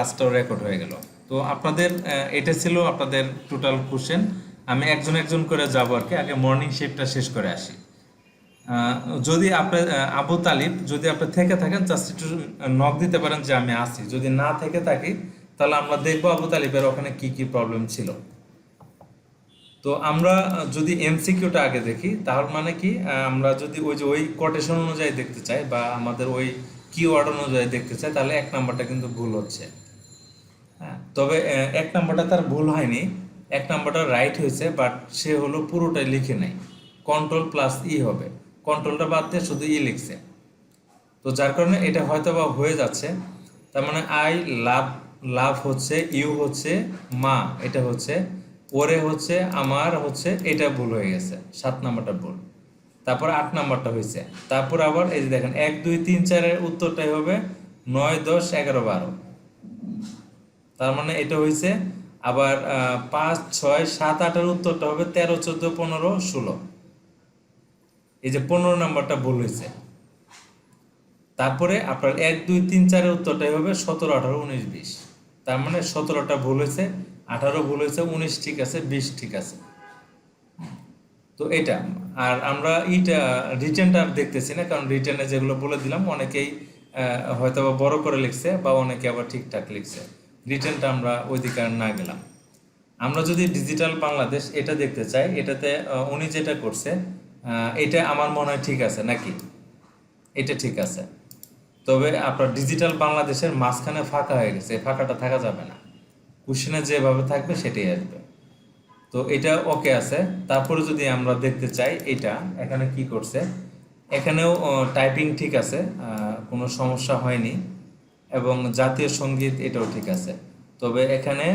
ক্লাসটাও record হয়ে গেল। তো আপনাদের এটা ছিল আপনাদের টোটাল কোশ্চেন। আমি একজন একজন করে যাব আর কি, আগে মর্নিং শিফটটা শেষ করে আসি। যদি আপনার আবু তালিব যদি আপনি থেকে থাকেন জাস্ট একটু নক দিতে পারেন যে আমি আসি। যদি না থেকে থাকি তাহলে আমরা দেখবো আবু তালিবের ওখানে কি কি প্রবলেম ছিল। তো আমরা যদি এমসিকিউটা আগে দেখি তাহলে মানে কি, আমরা যদি ওই কোটেশন অনুযায়ী দেখতে চাই বা আমাদের ওই কিওয়ার্ড অনুযায়ী দেখতে চাই তাহলে এক নাম্বারটা কিন্তু ভুল হচ্ছে। হ্যাঁ, তবে এক নাম্বারটা তার ভুল হয়নি, এক নাম্বারটা রাইট হয়েছে, বাট সে হলো পুরোটাই লিখে নাই। কন্ট্রোল প্লাস ই হবে, কন্ট্রোলটা বাদ দিয়ে শুধু ই লিখছে। তো যার কারণে এটা হয়তো বা হয়ে যাচ্ছে। তার মানে আই লাভ, লাভ হচ্ছে, ইউ হচ্ছে মা, এটা হচ্ছে ওরে হচ্ছে আমার হচ্ছে, এটা ভুল হয়ে গেছে, 7 নাম্বারটা ভুল। তারপর 8 নাম্বারটা হয়েছে। তারপর আবার এই যে দেখেন 1 2 3 4-এর উত্তরটাই হবে 9 10 11 12। তার মানে এটা হয়েছে। আবার 5 6 7 8-এর উত্তরটা হবে 13 14 15 16। এই যে 15 নাম্বারটা ভুল হয়েছে। তারপরে আপনার 1 2 3 4-এর উত্তরটাই হবে 17 18 19 20। তার মানে 17টা ভুল হয়েছে, 18 ভুল হয়েছে, 19 ঠিক আছে, 20 ঠিক আছে। তো এটা আর আমরা ইটা রিটেনটা দেখতেছি না, কারণ রিটেনে যেগুলো বলে দিলাম অনেকেই হয়তো বা বড় করে লিখছে বা অনেকে আবার ঠিকঠাক লিখছে। রিটেনটা আমরা ওই দিকে আর না গেলাম। আমরা যদি ডিজিটাল বাংলাদেশ এটা দেখতে চাই, এটাতে উনি যেটা করছে এটা আমার মনে হয় ঠিক আছে নাকি, এটা ঠিক আছে। তবে আপনার ডিজিটাল বাংলাদেশের মাঝখানে ফাঁকা হয়ে গেছে, এই ফাঁকাটা থাকা যাবে না, কোশ্চেনে যেভাবে থাকবে সেটাই আসবে। তো এটা ওকে আছে। তারপরে যদি আমরা দেখতে চাই এটা এখানে কি করছে, এখানেও টাইপিং ঠিক আছে, কোনো সমস্যা হয়নি, এবং জাতীয় সঙ্গীত এটাও ঠিক আছে। তবে এখানে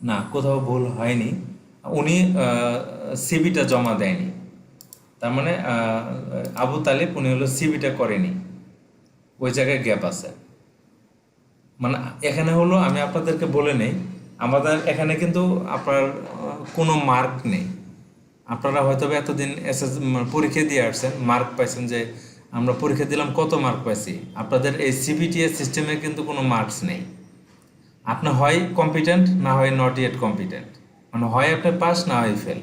না, কোথাও ভুল হয়নি, উনি সিবিটা জমা দেয়নি। তার মানে আবু তালেব উনি হলো সিবিটা করেনি, ওই জায়গায় গ্যাপ আছে। মানে এখানে হলো আমি আপনাদেরকে বলে নেই, আমাদের এখানে কিন্তু আপনার কোনো মার্ক নেই। আপনারা হয়তো এতদিন পরীক্ষা দিয়ে আসছেন, মার্ক পাইছেন যে আমরা পরীক্ষা দিলাম কত মার্ক পাইছি। আপনাদের এই সিবিটিএস সিস্টেমে কিন্তু কোনো মার্কস নেই। আপনি হয় কম্পিটেন্ট, না হয় নট ইয়েট কম্পিটেন্ট, মানে হয় আপনি পাস না হয় ফেল।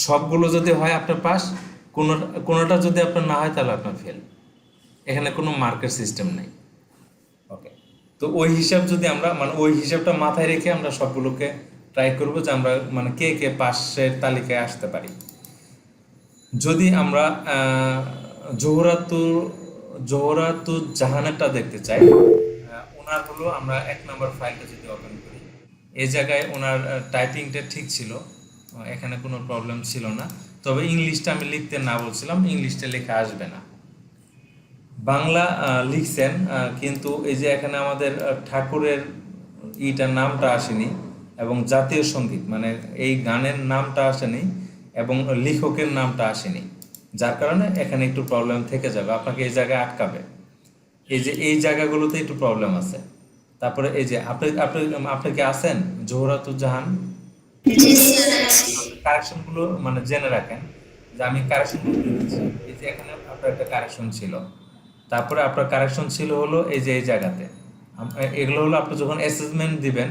সবগুলো যদি হয় আপনার পাস, কোনোটা যদি আপনার না হয় তাহলে আপনার ফেল। এখানে কোনো মার্কের সিস্টেম নেই। ওকে, তো ওই হিসাব যদি আমরা মানে ওই হিসাবটা মাথায় রেখে আমরা সবগুলোকে ট্রাই করবো যে আমরা মানে কে কে পাশের তালিকায় আসতে পারি। যদি আমরা জোহরাতুর জাহানেরটা দেখতে চাই, ওনার হলো আমরা 1 নম্বর ফাইলটা যদি ওপেন করি, এই জায়গায় ওনার টাইপিংটা ঠিক ছিল, এখানে কোনো প্রবলেম ছিল না। তবে ইংলিশটা আমি লিখতে না বলছিলাম, ইংলিশটা লেখা আসবে না। বাংলা লিখছেন, কিন্তু এই যে এখানে আমাদের ঠাকুরের ইটার নামটা আসেনি, এবং জাতীয় সঙ্গীত মানে এই গানের নামটা আসেনি, এবং লেখকের নামটা আসেনি। যার কারণে এখানে একটু প্রবলেম থেকে যাবে, আপনাকে এই জায়গায় আটকাবে। এই যে এই জায়গাগুলোতে একটু প্রবলেম আছে। তারপরে এই যে আপনি আপনি আপনি কি আছেন জোহরাতুজ্জাহান, কারেকশনগুলো মানে জেনে রাখেন যে আমি কারেকশনগুলো দিচ্ছি। এই যে এখানে আপনার একটা কারেকশন ছিল, তারপরে আপনার কারেকশন ছিল হলো এই যে এই জায়গাতে। এগুলো হলো আপনি যখন অ্যাসেসমেন্ট দিবেন,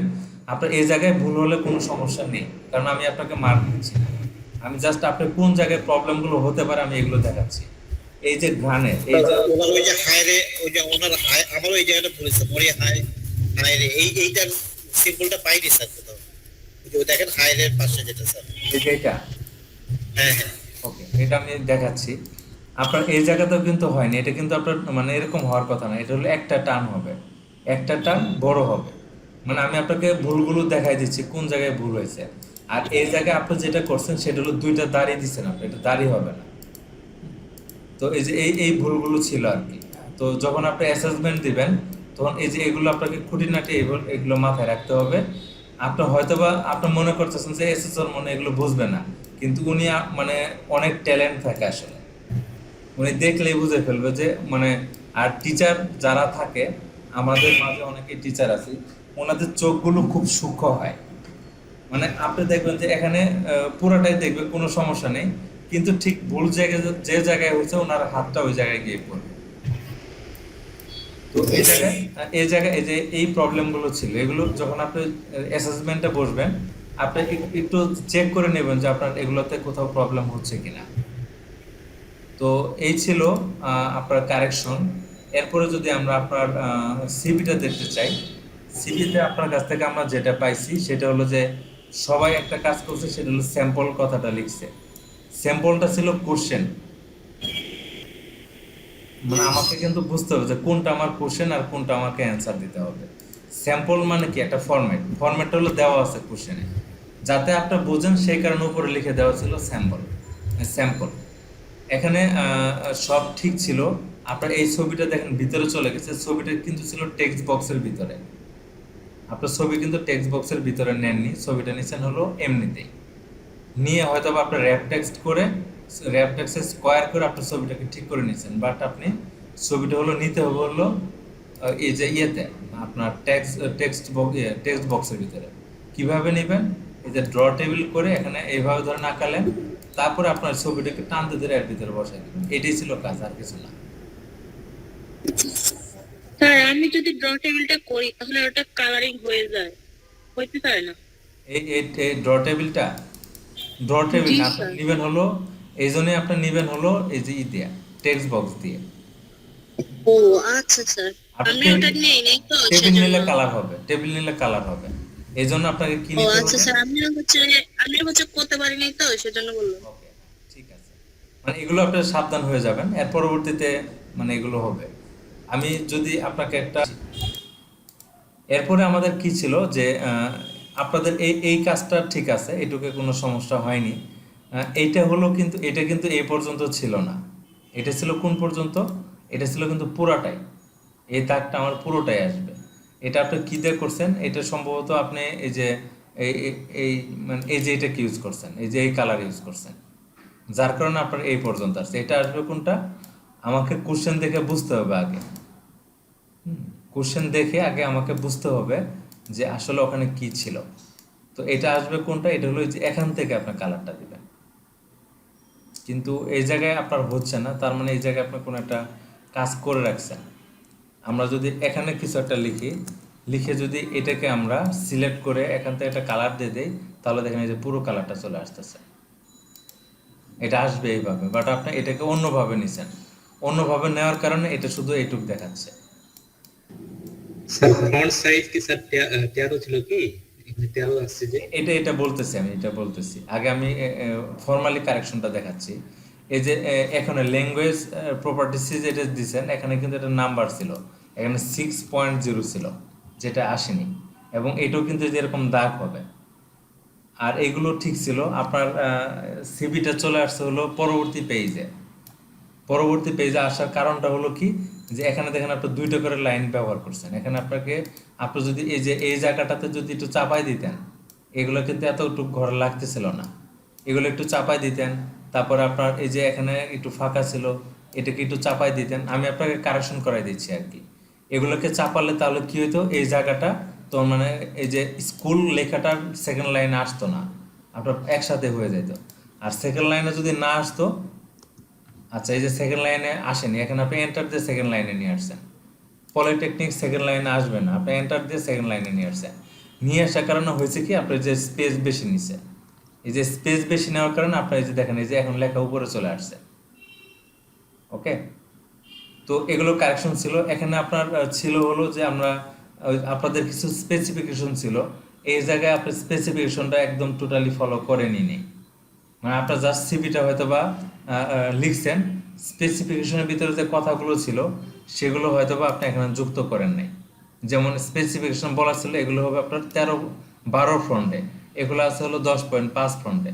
আপনার এই জায়গায় ভুল হলে কোনো সমস্যা নেই, কারণ আমি আপনাকে মার্ক দিচ্ছি। আমি জাস্ট আপনার কোন জায়গায় প্রবলেমগুলো হতে পারে আমি এগুলো দেখাচ্ছি। এই যে গানে এই যে ওনার ওই যে হায় রে, ওই যে ওনার হায়, আমার ওই জায়গাটা বলেছে মরে হায়, হায় রে, এইটার সিম্বলটা পাইনি স্যার কোথাও। ওই যে দেখেন হায় রে পাশে যেটা স্যার। এই যে এটা, হ্যাঁ হ্যাঁ, ওকে, এটা আমি দেখাচ্ছি। আপনার এই জায়গাতেও কিন্তু হয়নি, এটা কিন্তু আপনার মানে এরকম হওয়ার কথা না, এটা হলো একটা টান হবে, একটা টান বড় হবে। মানে আমি আপনাকে ভুলগুলো দেখাই দিচ্ছি কোন জায়গায় ভুল হয়েছে। আর এই জায়গায় আপনি যেটা করছেন সেটা হলো দুইটা দাড়ি দিচ্ছেন আপনি, এটা দাড়ি হবে না। তো এই যে এই ভুলগুলো ছিল আর কি। তো যখন আপনি অ্যাসেসমেন্ট দিবেন তখন এই যে এগুলো আপনাকে খুঁটিনাটি এগুলো মাথায় রাখতে হবে। আপনি হয়তোবা আপনি মনে করতেছেন যে এসএসর মনে এগুলো বুঝবে না, কিন্তু উনি মানে অনেক ট্যালেন্ট থাকে আসলে, উনি দেখলেই বুঝে ফেলবে যে মানে। আর টিচার যারা থাকে আমাদের মাঝে অনেকে টিচার আছে, ওনাদের চোখগুলো খুব সূক্ষ্ম হয়। মানে আপনি দেখবেন যে এখানে পুরোটাই দেখবে কোনো সমস্যা নেই, কিন্তু ঠিক ভুল জায়গায় যে জায়গায় হয়েছে ওনার হাতটা ওই জায়গায় গিয়ে পড়বে। তো এই জায়গায় এই যে এই প্রবলেমগুলো ছিল, এগুলো যখন আপনি অ্যাসেসমেন্টে বসবেন, আপনি একটু চেক করে নেবেন যে আপনার এগুলোতে কোথাও প্রবলেম হচ্ছে কিনা। তো এই ছিল আপনার কারেকশন। এরপরে যদি আমরা আপনার সিভিটা দেখতে চাই, সিভিতে আপনার কাছ থেকে আমরা যেটা পাইছি সেটা হলো যে সবাই একটা কাজ করছে, সেটা হলো স্যাম্পল কথাটা লিখছে। স্যাম্পলটা ছিল কোশ্চেন, মানে আমাকে কিন্তু বুঝতে হবে যে কোনটা আমার কোশ্চেন আর কোনটা আমাকে অ্যান্সার দিতে হবে। স্যাম্পল মানে কি, একটা ফরম্যাটটা হলো দেওয়া আছে কোশ্চেনে, যাতে আপনি বোঝেন সেই কারণে উপরে লিখে দেওয়া ছিল স্যাম্পল। এখানে সব ঠিক ছিল। আপনার এই ছবিটা দেখেন ভিতরে চলে গেছে, ছবিটা কিন্তু ছিল টেক্সট বক্সের ভিতরে। আপনার ছবি কিন্তু টেক্সট বক্সের ভিতরে নেননি, ছবিটা নিচ্ছেন হলো এমনিতেই নিয়ে, হয়তো বা আপনার র্যাপ টেক্সটে স্কোয়ার করে আপনার ছবিটাকে ঠিক করে নিচ্ছেন, বাট আপনি ছবিটা হলো নিতে হবে হলো এই যে ইয়েতে আপনার টেক্সট বক্সের ভিতরে। কিভাবে নেবেন, এই যে ড্র টেবিল করে এখানে এইভাবে ধরেন আঁকালেন, তারপরে আপনার ছবিটাকে টানতে ধরে এর ভিতরে বসাই দেবেন। এটাই ছিল কাজ, আর কিছু না। স্যার আমি যদি ড্র টেবিলটা করি তাহলে ওটা কালারিং হয়ে যায়, হইতে পারে না? এই ড্র টেবিল জি না, আপনি স্যার। নেবেন হলো এই জন্যই আপনি নেবেন হলো এই যে দিয়া টেক্সট বক্স দিয়ে। ও আচ্ছা স্যার, আপনি আমি ওটা নেই নাই তো টেবিল সেজন্য। নিলে কালার হবে, টেবিল নিলে কালার হবে। এই জন্য আপনাকে কি ও নিতে আচ্ছা হবে? স্যার, আমি হচ্ছে করতে পারি নাই তো সেজন্য বললাম। ওকে, ঠিক আছে। মানে এগুলো আপনার সাবধান হয়ে যাবেন, এর পরবর্তীতে মানে এগুলো হবে। আমি যদি আপনাকে একটা, এরপরে আমাদের কি ছিল যে আপনাদের এই এই কাজটা ঠিক আছে, এটুকু কোনো সমস্যা হয়নি। এইটা হলো কিন্তু এটা কিন্তু এই পর্যন্ত ছিল না। এটা ছিল কোন পর্যন্ত? এটা ছিল কিন্তু পুরাটাই, এই দাগটা আমার পুরোটাই আসবে। এটা আপনি কী দিয়ে করছেন? এটা সম্ভবত আপনি এই যে এই মানে এই যে এটা কি ইউজ করছেন, এই যে এই কালার ইউজ করছেন, যার কারণে আপনার এই পর্যন্ত আসছে। এটা আসবে কোনটা? আমাকে কোশ্চেন দেখে বুঝতে হবে আগে। কোশ্চেন দেখে আগে আমাকে বুঝতে হবে যে আসলে ওখানে কি ছিল। তো এটা আসবে কোনটা? এটা হলো যে এখান থেকে আপনার কালারটা দিবেন। কিন্তু এই জায়গায় আপনার হচ্ছে না, তার মানে এই জায়গায় আপনি কোনো একটা কাজ করে রাখছেন। আমরা যদি এখানে কিছু একটা লিখে যদি এটাকে আমরা সিলেক্ট করে এখান থেকে একটা কালার দিয়ে দেই, তাহলে দেখেন এই যে পুরো কালারটা চলে আসতেছে। এটা আসবে এইভাবে, বাট আপনি এটাকে অন্যভাবে নিছেন। অন্যভাবে নেওয়ার কারণে এটা শুধু এইটুক দেখাচ্ছে। স্যার ফন্ট সাইজ কি স্যার 13 ছিল কি? এখানে 13 আসছে যে। এটা বলতেছি আগে আমি ফর্মালি কারেকশনটা দেখাচ্ছি। এই যে এখানে ল্যাঙ্গুয়েজ প্রপার্টিস যেটা দিয়েছেন, এখানে কিন্তু একটা নাম্বার ছিল, এখানে 6.0 ছিল, যেটা আসেনি। এবং এটাও কিন্তু যেরকম দাগ হবে। আর এগুলো ঠিক ছিল। আপনার সিভিটা চলে আসছে হলো পরবর্তী পেজে আসার কারণটা হলো কি, যে এখানে দেখেন আপনি দুইটা করে লাইন ব্যবহার করছেন। এখানে আপনি যদি এই যে এই জায়গাটাতে যদি একটু চাপাই দিতেন, এগুলো কিন্তু এতটুকু ঘর লাগতেছিল না, এগুলো একটু চাপাই দিতেন। তারপরে আপনার এই যে এখানে একটু ফাঁকা ছিল, এটাকে একটু চাপাই দিতেন। আমি আপনাকে কারেকশন করাই দিচ্ছি আর কি। এগুলোকে চাপালে তাহলে কি হতো, এই জায়গাটা তো মানে এই যে স্কুল লেখাটার সেকেন্ড লাইনে আসতো না, আপনার একসাথে হয়ে যেত। আর সেকেন্ড লাইনে যদি না আসতো, আচ্ছা এই যে সেকেন্ড লাইনে আসেনি, এখানে আপনি এন্টার দিয়ে সেকেন্ড লাইনে নিয়ে আসছেন। পলিটেকনিক সেকেন্ড লাইনে আসবে না, আপনি এন্টার দিয়ে সেকেন্ড লাইনে নিয়ে আসছেন। নিয়ে আসার কারণে হয়েছে কি, আপনার যে স্পেস বেশি নিছে, এই যে স্পেস বেশি নেওয়ার কারণে আপনার এই যে দেখেন এই যে এখন লেখা উপরে চলে আসছে। ওকে, তো এগুলো কারেকশন ছিল। এখানে আপনার ছিল হলো যে আমরা আপনাদের কিছু স্পেসিফিকেশন ছিল, এই জায়গায় আপনার স্পেসিফিকেশনটা একদম টোটালি ফলো করেনি নি। মানে আপনার জাস্ট সিভিটা হয়তো বা লিখছেন, স্পেসিফিকেশনের ভিতরে যে কথাগুলো ছিল সেগুলো হয়তো বা আপনি এখানে যুক্ত করেন নাই। যেমন স্পেসিফিকেশন বলা ছিল এগুলো হবে আপনার 13-12 ফ্রন্টে, এগুলো আছে হলো 10.5 ফ্রন্টে।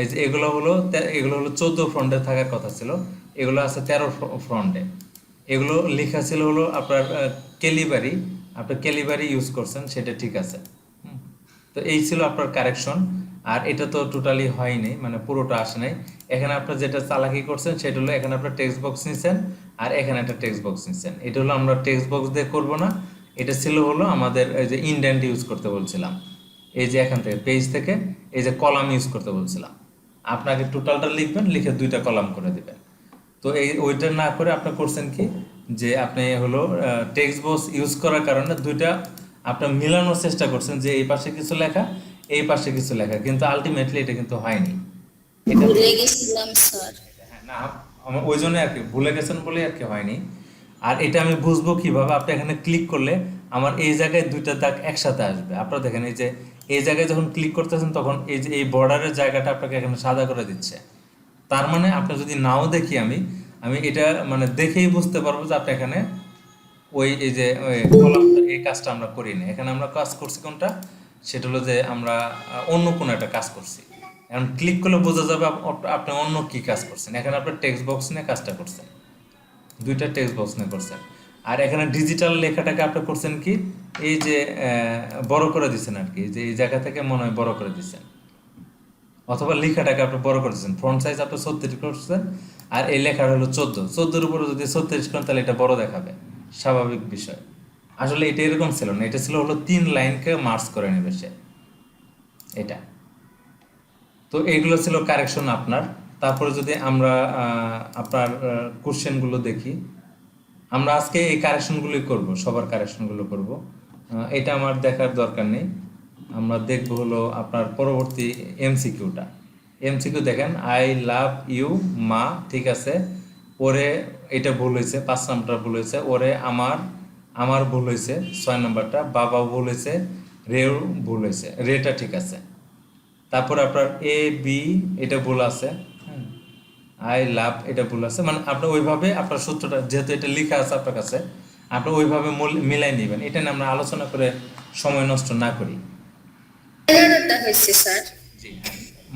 এই যে এগুলো হলো 14 ফ্রন্টে থাকার কথা ছিল, এগুলো আছে 13 ফ্রন্টে। এগুলো লেখা ছিল হলো আপনার ক্যালিবারি, আপনি ক্যালিবারি ইউজ করছেন, সেটা ঠিক আছে। তো এই ছিল আপনার কারেকশন। আর এটা তো টোটালি হয়নি, মানে পুরোটা আসে নাই। এখানে আপনার যেটা চালাকি করছেন সেটা হলো এখানে আপনার টেক্সট বক্স নিছেন, আর এখানে একটা টেক্সট বক্স নিছেন। এটা হলো আমরা টেক্সট বক্স দিয়ে করবো না, এটা ছিল হলো আমাদের এই যে ইন্ডেন্ট ইউজ করতে বলছিলাম। এই যে এখান থেকে পেজ থেকে এই যে কলাম ইউজ করতে বলছিলাম, আপনাকে টোটালটা লিখবেন, লিখে দুইটা কলাম করে দিবেন। তো ওইটা না করে আপনি করছেন কি, যে আপনি হলো টেক্সট বক্স ইউজ করার কারণে দুইটা আপনার মিলানোর চেষ্টা করছেন যে এই পাশে কিছু লেখা এই পাশে কিছু লেখা, কিন্তু আলটিমেটলি এটা কিন্তু হয়নি। এটা ভুলে গেছিলাম স্যার। হ্যাঁ, না আমার ওই জন্য আর কি ভুলে গেছেন বলে আর কি হয়নি। আর এটা আমি বুঝবো কিভাবে, আপনি এখানে ক্লিক করলে আমার এই জায়গায় দুইটা দাগ একসাথে আসবে। আপনারা দেখেন এই যে এই জায়গায় যখন ক্লিক করতেছেন তখন এই যে এই বর্ডারের জায়গাটা আপনাকে এখানে সাদা করে দিচ্ছে। তার মানে আপনি যদি নাও দেখি আমি আমি এটা মানে দেখেই বুঝতে পারবো যে আপনি এখানে ওই এই যে কলামটা এই কাজটা আমরা করি না, এখানে আমরা কাজ করছি কোনটা, সেটা হলো যে আমরা অন্য কোনো একটা কাজ করছি। এখন ক্লিক করলে বোঝা যাবে আপনি অন্য কি কাজ করছেন। এখানে আপনি টেক্সট বক্স নিয়ে কাজটা করছেন, দুইটা টেক্সট বক্স নিয়ে করছেন। আর এখানে ডিজিটাল লেখাটাকে আপনি করছেন কি এই যে বড় করে দিচ্ছেন আর কি, যে এই জায়গা থেকে মনে হয় বড় করে দিচ্ছেন, অথবা লেখাটাকে আপনি বড় করে দিচ্ছেন। ফ্রন্ট সাইজ আপনি 36 করছেন আর এই লেখার হলো 14 উপরে যদি 36 করেন তাহলে এটা বড় দেখাবে, স্বাভাবিক বিষয়। আসলে এটা এরকম ছিল না, এটা ছিল হলো 3 লাইনকে মার্চ করে নেবে সে, এটা। তো এইগুলো ছিল কারেকশন আপনার। তারপরে যদি আমরা আপনার কোশ্চেনগুলো দেখি, আমরা আজকে এই কারেকশনগুলোই করব, সবার কারেকশনগুলো করব। এটা আমার দেখার দরকার নেই। আমরা দেখব হলো আপনার পরবর্তী এমসিকিউটা। এমসিকিউ দেখেন, আই লাভ ইউ মা, ঠিক আছে। ওরে এটা ভুল হয়েছে, 5 নাম্বারটা ভুল হয়েছে। ওরে আমার আমার ভুল হয়েছে 6 নাম্বারটা। বাবা ভুল হয়েছে, রেও ভুল হয়েছে, রেটা ঠিক আছে। তারপর আপনার এ বি এটা ভুল আছে, আই লাভ এটা ভুল আছে। মানে আপনি ওইভাবে আপনার সূত্রটা, যেহেতু এটা লেখা আছে আপনার কাছে, আপনি ওইভাবে মিলাই নেবেন। এটা নিয়ে আমরা আলোচনা করে সময় নষ্ট না করি। 11টা হয়েছে স্যার। জি,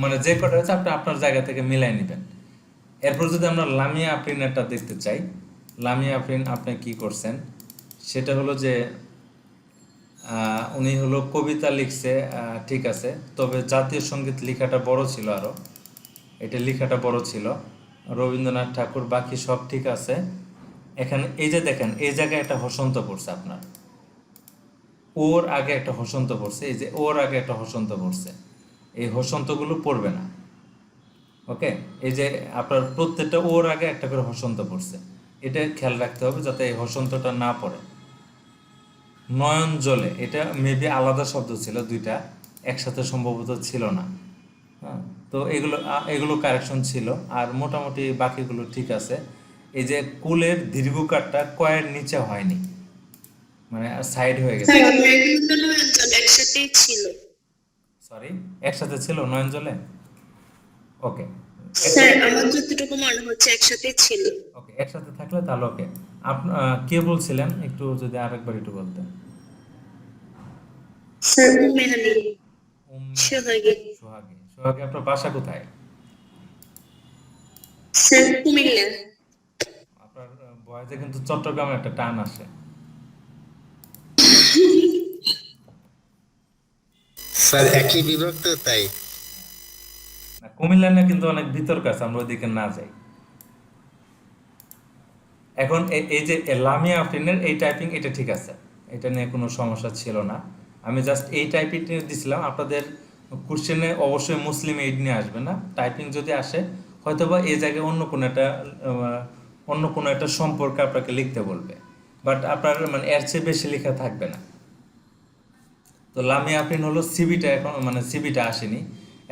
মানে যে কটা হয়েছে আপনি আপনার জায়গা থেকে মিলাই নেবেন। এরপর যদি আমরা লামিয়া আফরিনেরটা দেখতে চাই, লামিয়া আফরিন আপনি কি করছেন সেটা হলো যে উনি হলো কবিতা লিখছে, ঠিক আছে, তবে জাতীয় সঙ্গীত লেখাটা বড় ছিল আরো, এটা লেখাটা বড় ছিল। রবীন্দ্রনাথ ঠাকুর বাকি সব ঠিক আছে। এখানে এই যে দেখেন এই জায়গায় একটা হসন্ত পড়ছে আপনার, ওর আগে একটা হসন্ত পড়ছে, এই যে ওর আগে একটা হসন্ত পড়ছে, এই হসন্তগুলো পড়বে না। ওকে, এই যে আপনার প্রত্যেকটা ওর আগে একটা করে হসন্ত পড়ছে, এটা খেয়াল রাখতে হবে যাতে এই হসন্তটা না পড়ে। নয়ন জলে এটা মেবি আলাদা শব্দ ছিল, দুইটা একসাথে সম্ভবত ছিল না। হ্যাঁ, তো এগুলো কারেকশন ছিল। আর মোটামুটি বাকিগুলো ঠিক আছে। এই যে কুলের দীর্ঘকারটা কয়ের নিচে হয়নি, মানে সাইড হয়ে গেছে। স্যার মেঘদূত নয়নজল একসাথেই ছিল। সরি, একসাথে ছিল নয়ন জলে। ওকে স্যার আমার যতটুকু মনে হচ্ছে একসাথেই ছিল। ওকে, একসাথে থাকলে তাহলে ওকে। কে বলছিলেন একটু যদি আরেকবার একটু বলতেন। স্যার মেহালি উম্মে সোহাগী। সোহাগী। সোহাগী, আপনার বাসা কোথায়? স্যার কুমিল্লা। আপনার ভয়েসে কিন্তু চট্টগ্রামে একটা টান আসে। স্যার একই বিভাগ তো তাই। না, কুমিল্লা না কিন্তু অনেক ভিতর কাছে, আমরা ওইদিকে না যাই। এখন এই যে লামিয়া আফরিনের এই টাইপিং এটা ঠিক আছে, এটা নিয়ে কোনো সমস্যা ছিল না। আমি জাস্ট এই টাইপিং দিছিলাম। আপনাদের কোশ্চেনে অবশ্যই মুসলিম এইড নিয়ে আসবে না। টাইপিং যদি আসে হয়তোবা এই জায়গায় অন্য কোনো একটা সম্পর্কে আপনাকে লিখতে বলবে, বাট আপনার মানে এর চেয়ে বেশি লেখা থাকবে না। তো লামিয়া আফরিন হলো সিবিটা, এখন মানে সিবিটা আসেনি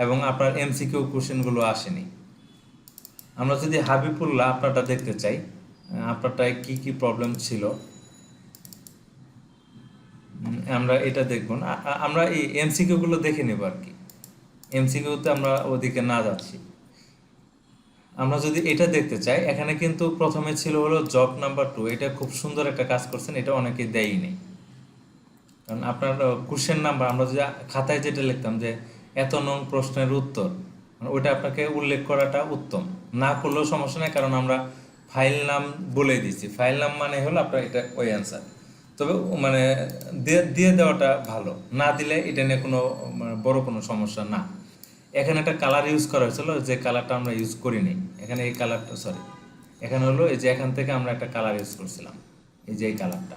এবং আপনার এমসিকিউ কোশ্চেনগুলো আসেনি। আমরা যদি হাবিবুল্লাহ আপনারটা দেখতে চাই, আপনারটায় কি কি প্রবলেম ছিল আমরা এটা দেখব না। আমরা এই এমসিকিউ গুলো দেখে নেব আর কি, এমসিকিউতে আমরা ওদিকে না যাচ্ছি। আমরা যদি এটা দেখতে চাই, এখানে কিন্তু প্রথমে ছিল হলো জব নাম্বার 2, এটা খুব সুন্দর একটা কাজ করছেন, এটা অনেকে দেয়ই নেই। কারণ আপনার কোশ্চেন নাম্বার আমরা যদি খাতায় যেটা লিখতাম যে এত নং প্রশ্নের উত্তর, ওইটা আপনাকে উল্লেখ করাটা উত্তম। না করলেও সমস্যা নেই, কারণ আমরা ফাইল নাম বলে দিচ্ছি। ফাইল নাম মানে হলো আপনার এটা ওই অ্যান্সার। তবে মানে দিয়ে দেওয়াটা ভালো, না দিলে এটা নিয়ে কোনো বড় কোনো সমস্যা না। এখানে একটা কালার ইউজ করা হয়েছিল, যে কালারটা আমরা ইউজ করিনি এখানে। এই কালারটা সরি, এখানে হলো এই যে এখান থেকে আমরা একটা কালার ইউজ করছিলাম, এই যে এই কালারটা,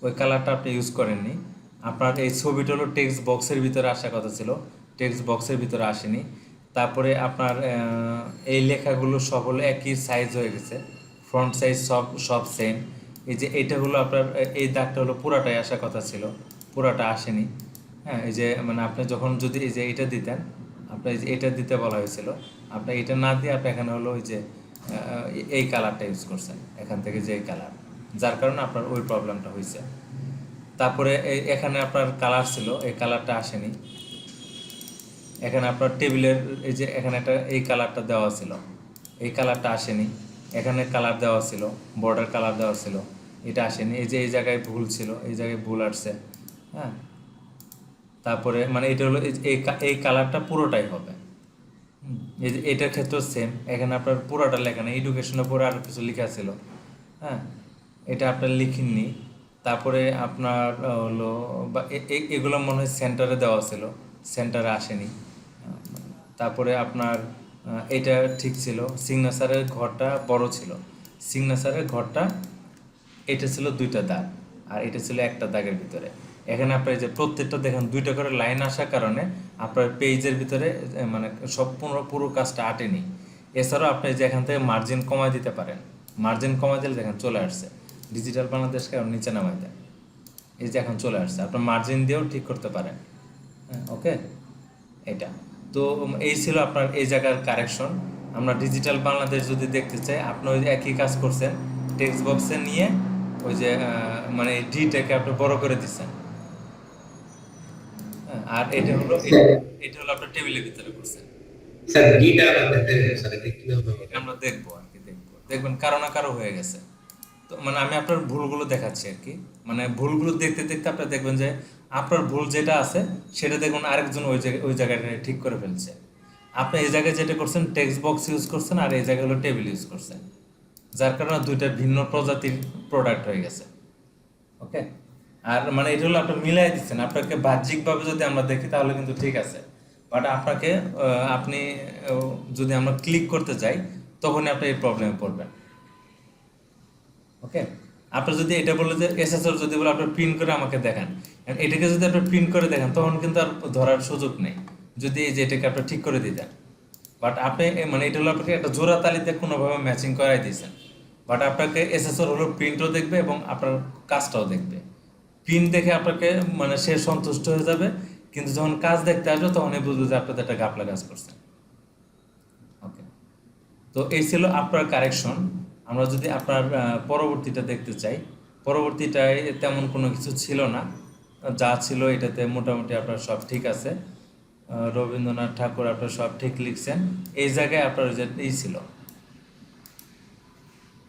ওই কালারটা আপনি ইউজ করেননি। আপনার এই ছবিটা হলো টেক্সট বক্সের ভিতরে আসার কথা ছিল, টেক্সট বক্সের ভিতরে আসেনি। তারপরে আপনার এই লেখাগুলো সব হলো একই সাইজ হয়ে গেছে, ফ্রন্ট সাইজ সব সেম। এই যে এটা হলো আপনার এই দাগটা হলো পুরাটাই আসার কথা ছিল, পুরাটা আসেনি। হ্যাঁ, এই যে মানে আপনি যখন যদি এই যে এটা দিতেন, আপনার এই যে এটা দিতে বলা হয়েছিল, আপনি এটা না দিয়ে আপনি এখানে হলো ওই যে এই কালারটা ইউজ করছেন, এখান থেকে যে এই কালার, যার কারণে আপনার ওই প্রবলেমটা হয়েছে। তারপরে এখানে আপনার কালার ছিল, এই কালারটা আসেনি। এখানে আপনার টেবিলের এই যে এখানে একটা এই কালারটা দেওয়া ছিল, এই কালারটা আসেনি। এখানে কালার দেওয়া ছিল, বর্ডার কালার দেওয়া ছিল, এটা আসেনি। এই যে এই জায়গায় ভুল ছিল, এই জায়গায় ভুল আসছে। হ্যাঁ, তারপরে মানে এটা হলো এই কালারটা পুরোটাই হবে। এই যে এটার ক্ষেত্রেও সেম, এখানে আপনার পুরোটা লেখা নেই, এডুকেশনের পরে আরও কিছু লেখা ছিল। হ্যাঁ, এটা আপনার লিখিনি। তারপরে আপনার হলো বা এগুলো মনে হয় সেন্টারে দেওয়া ছিল, সেন্টারে আসেনি। তারপরে আপনার এটা ঠিক ছিল, সিগনেচারের ঘরটা বড় ছিল, সিগনেচারের ঘরটা এটা ছিল 2টা দাগ, আর এটা ছিল একটা দাগের ভিতরে। এখানে আপনার যে প্রত্যেকটা দেখেন 2টা করে লাইন আসার কারণে আপনার পেজের ভিতরে মানে সব পুরো কাজটা আটেনি। এছাড়াও আপনি যে এখান থেকে মার্জিন কমায় দিতে পারেন, মার্জিন কমায় দিলে দেখেন চলে আসছে, ডিজিটাল বাংলাদেশকে আর নিচে নামাই দেন, এই যে এখন চলে আসছে। আপনার মার্জিন দিয়েও ঠিক করতে পারেন। হ্যাঁ, ওকে, এটা তো এই ছিল আপনার এই জায়গার কারেকশন। আমরা ডিজিটাল বাংলাদেশ যদি দেখতে চাই, আপনি ওই একই কাজ করছেন, টেক্সট বক্সে নিয়ে ওই যে মানে ডিটাকে আপনি বড় করে দিচ্ছেন। হ্যাঁ, আর এটা হলো আপনার টেবিলের ভিতরে করছেন। স্যার ডিটা স্যার এটা কিভাবে হবে? এটা আমরা দেখবো আর কি, দেখবেন কারো না কারো হয়ে গেছে। তো মানে আমি আপনার ভুলগুলো দেখাচ্ছি আর কি, মানে ভুলগুলো দেখতে দেখতে আপনি দেখবেন যে আপনার ভুল যেটা আছে সেটা দেখুন আরেকজন ওই জায়গাটা ঠিক করে ফেলছে। আপনি এই জায়গায় যেটা করছেন টেক্সট বক্স ইউজ করছেন, আর এই জায়গায় হলো টেবিল ইউজ করছেন, যার কারণে 2টা ভিন্ন প্রজাতির প্রোডাক্ট হয়ে গেছে। ওকে, আর মানে এটা হলো আপনি মিলাই দিচ্ছেন। আপনাকে বাহ্যিকভাবে যদি আমরা দেখি তাহলে কিন্তু ঠিক আছে, বাট আপনাকে আপনি যদি আমরা ক্লিক করতে যাই তখনই আপনি এই প্রবলেমে পড়বেন। ওকে, আপনি যদি এটা বলে যে এসএসআর যদি বলে আপনি প্রিন্ট করে আমাকে দেখান, এটাকে যদি আপনি প্রিন্ট করে দেখান তখন কিন্তু আর ধরার সুযোগ নেই, যদি এই যে এটাকে আপনি ঠিক করে দিতেন। বাট আপনি মানে এটা হলো আপনাকে একটা জোড়া তালিতে কোনোভাবে ম্যাচিং করাই দিয়েছেন, বাট আপনাকে এসএসআর হলো প্রিন্টও দেখবে এবং আপনার কাজটাও দেখবে। প্রিন্ট দেখে আপনাকে মানে সে সন্তুষ্ট হয়ে যাবে, কিন্তু যখন কাজ দেখতে আসবে তখনই বুঝবে যে আপনাদের একটা ঘাপলা কাজ করছে। ওকে, তো এই ছিল আপনার কারেকশন। আমরা যদি আপনার পরবর্তীটা দেখতে চাই, পরবর্তীটায় তেমন কোনো কিছু ছিল না, যা ছিল এটাতে মোটামুটি আপনার সব ঠিক আছে। রবীন্দ্রনাথ ঠাকুর আপনার সব ঠিক লিখছেন। এই জায়গায় আপনার যে ছিল,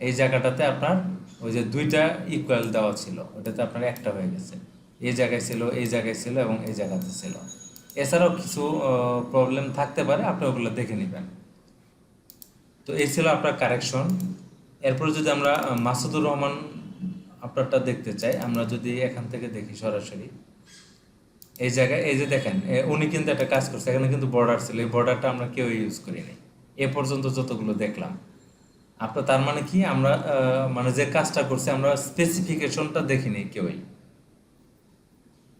এই জায়গাটাতে আপনার ওই যে 2টা ইকুয়াল দেওয়া ছিল, ওটাতে আপনার একটা হয়ে গেছে। এই জায়গায় ছিল, এই জায়গায় ছিল এবং এই জায়গাতে ছিল। এছাড়াও কিছু প্রবলেম থাকতে পারে, আপনি ওগুলো দেখে নেবেন। তো এই ছিল আপনার কারেকশন। এরপর যদি আমরা মাসুদুর রহমান আপনারটা দেখতে চাই, আমরা যদি এখান থেকে দেখি সরাসরি এই জায়গায়, এই যে দেখেন উনি কিন্তু একটা কাজ করছে, এখানে কিন্তু বর্ডার ছিল, এই বর্ডারটা আমরা কেউ ইউজ করিনি এ পর্যন্ত যতগুলো দেখলাম। আপনার তার মানে কি, আমরা মানে যে কাজটা করছে আমরা স্পেসিফিকেশনটা দেখিনি কেউই।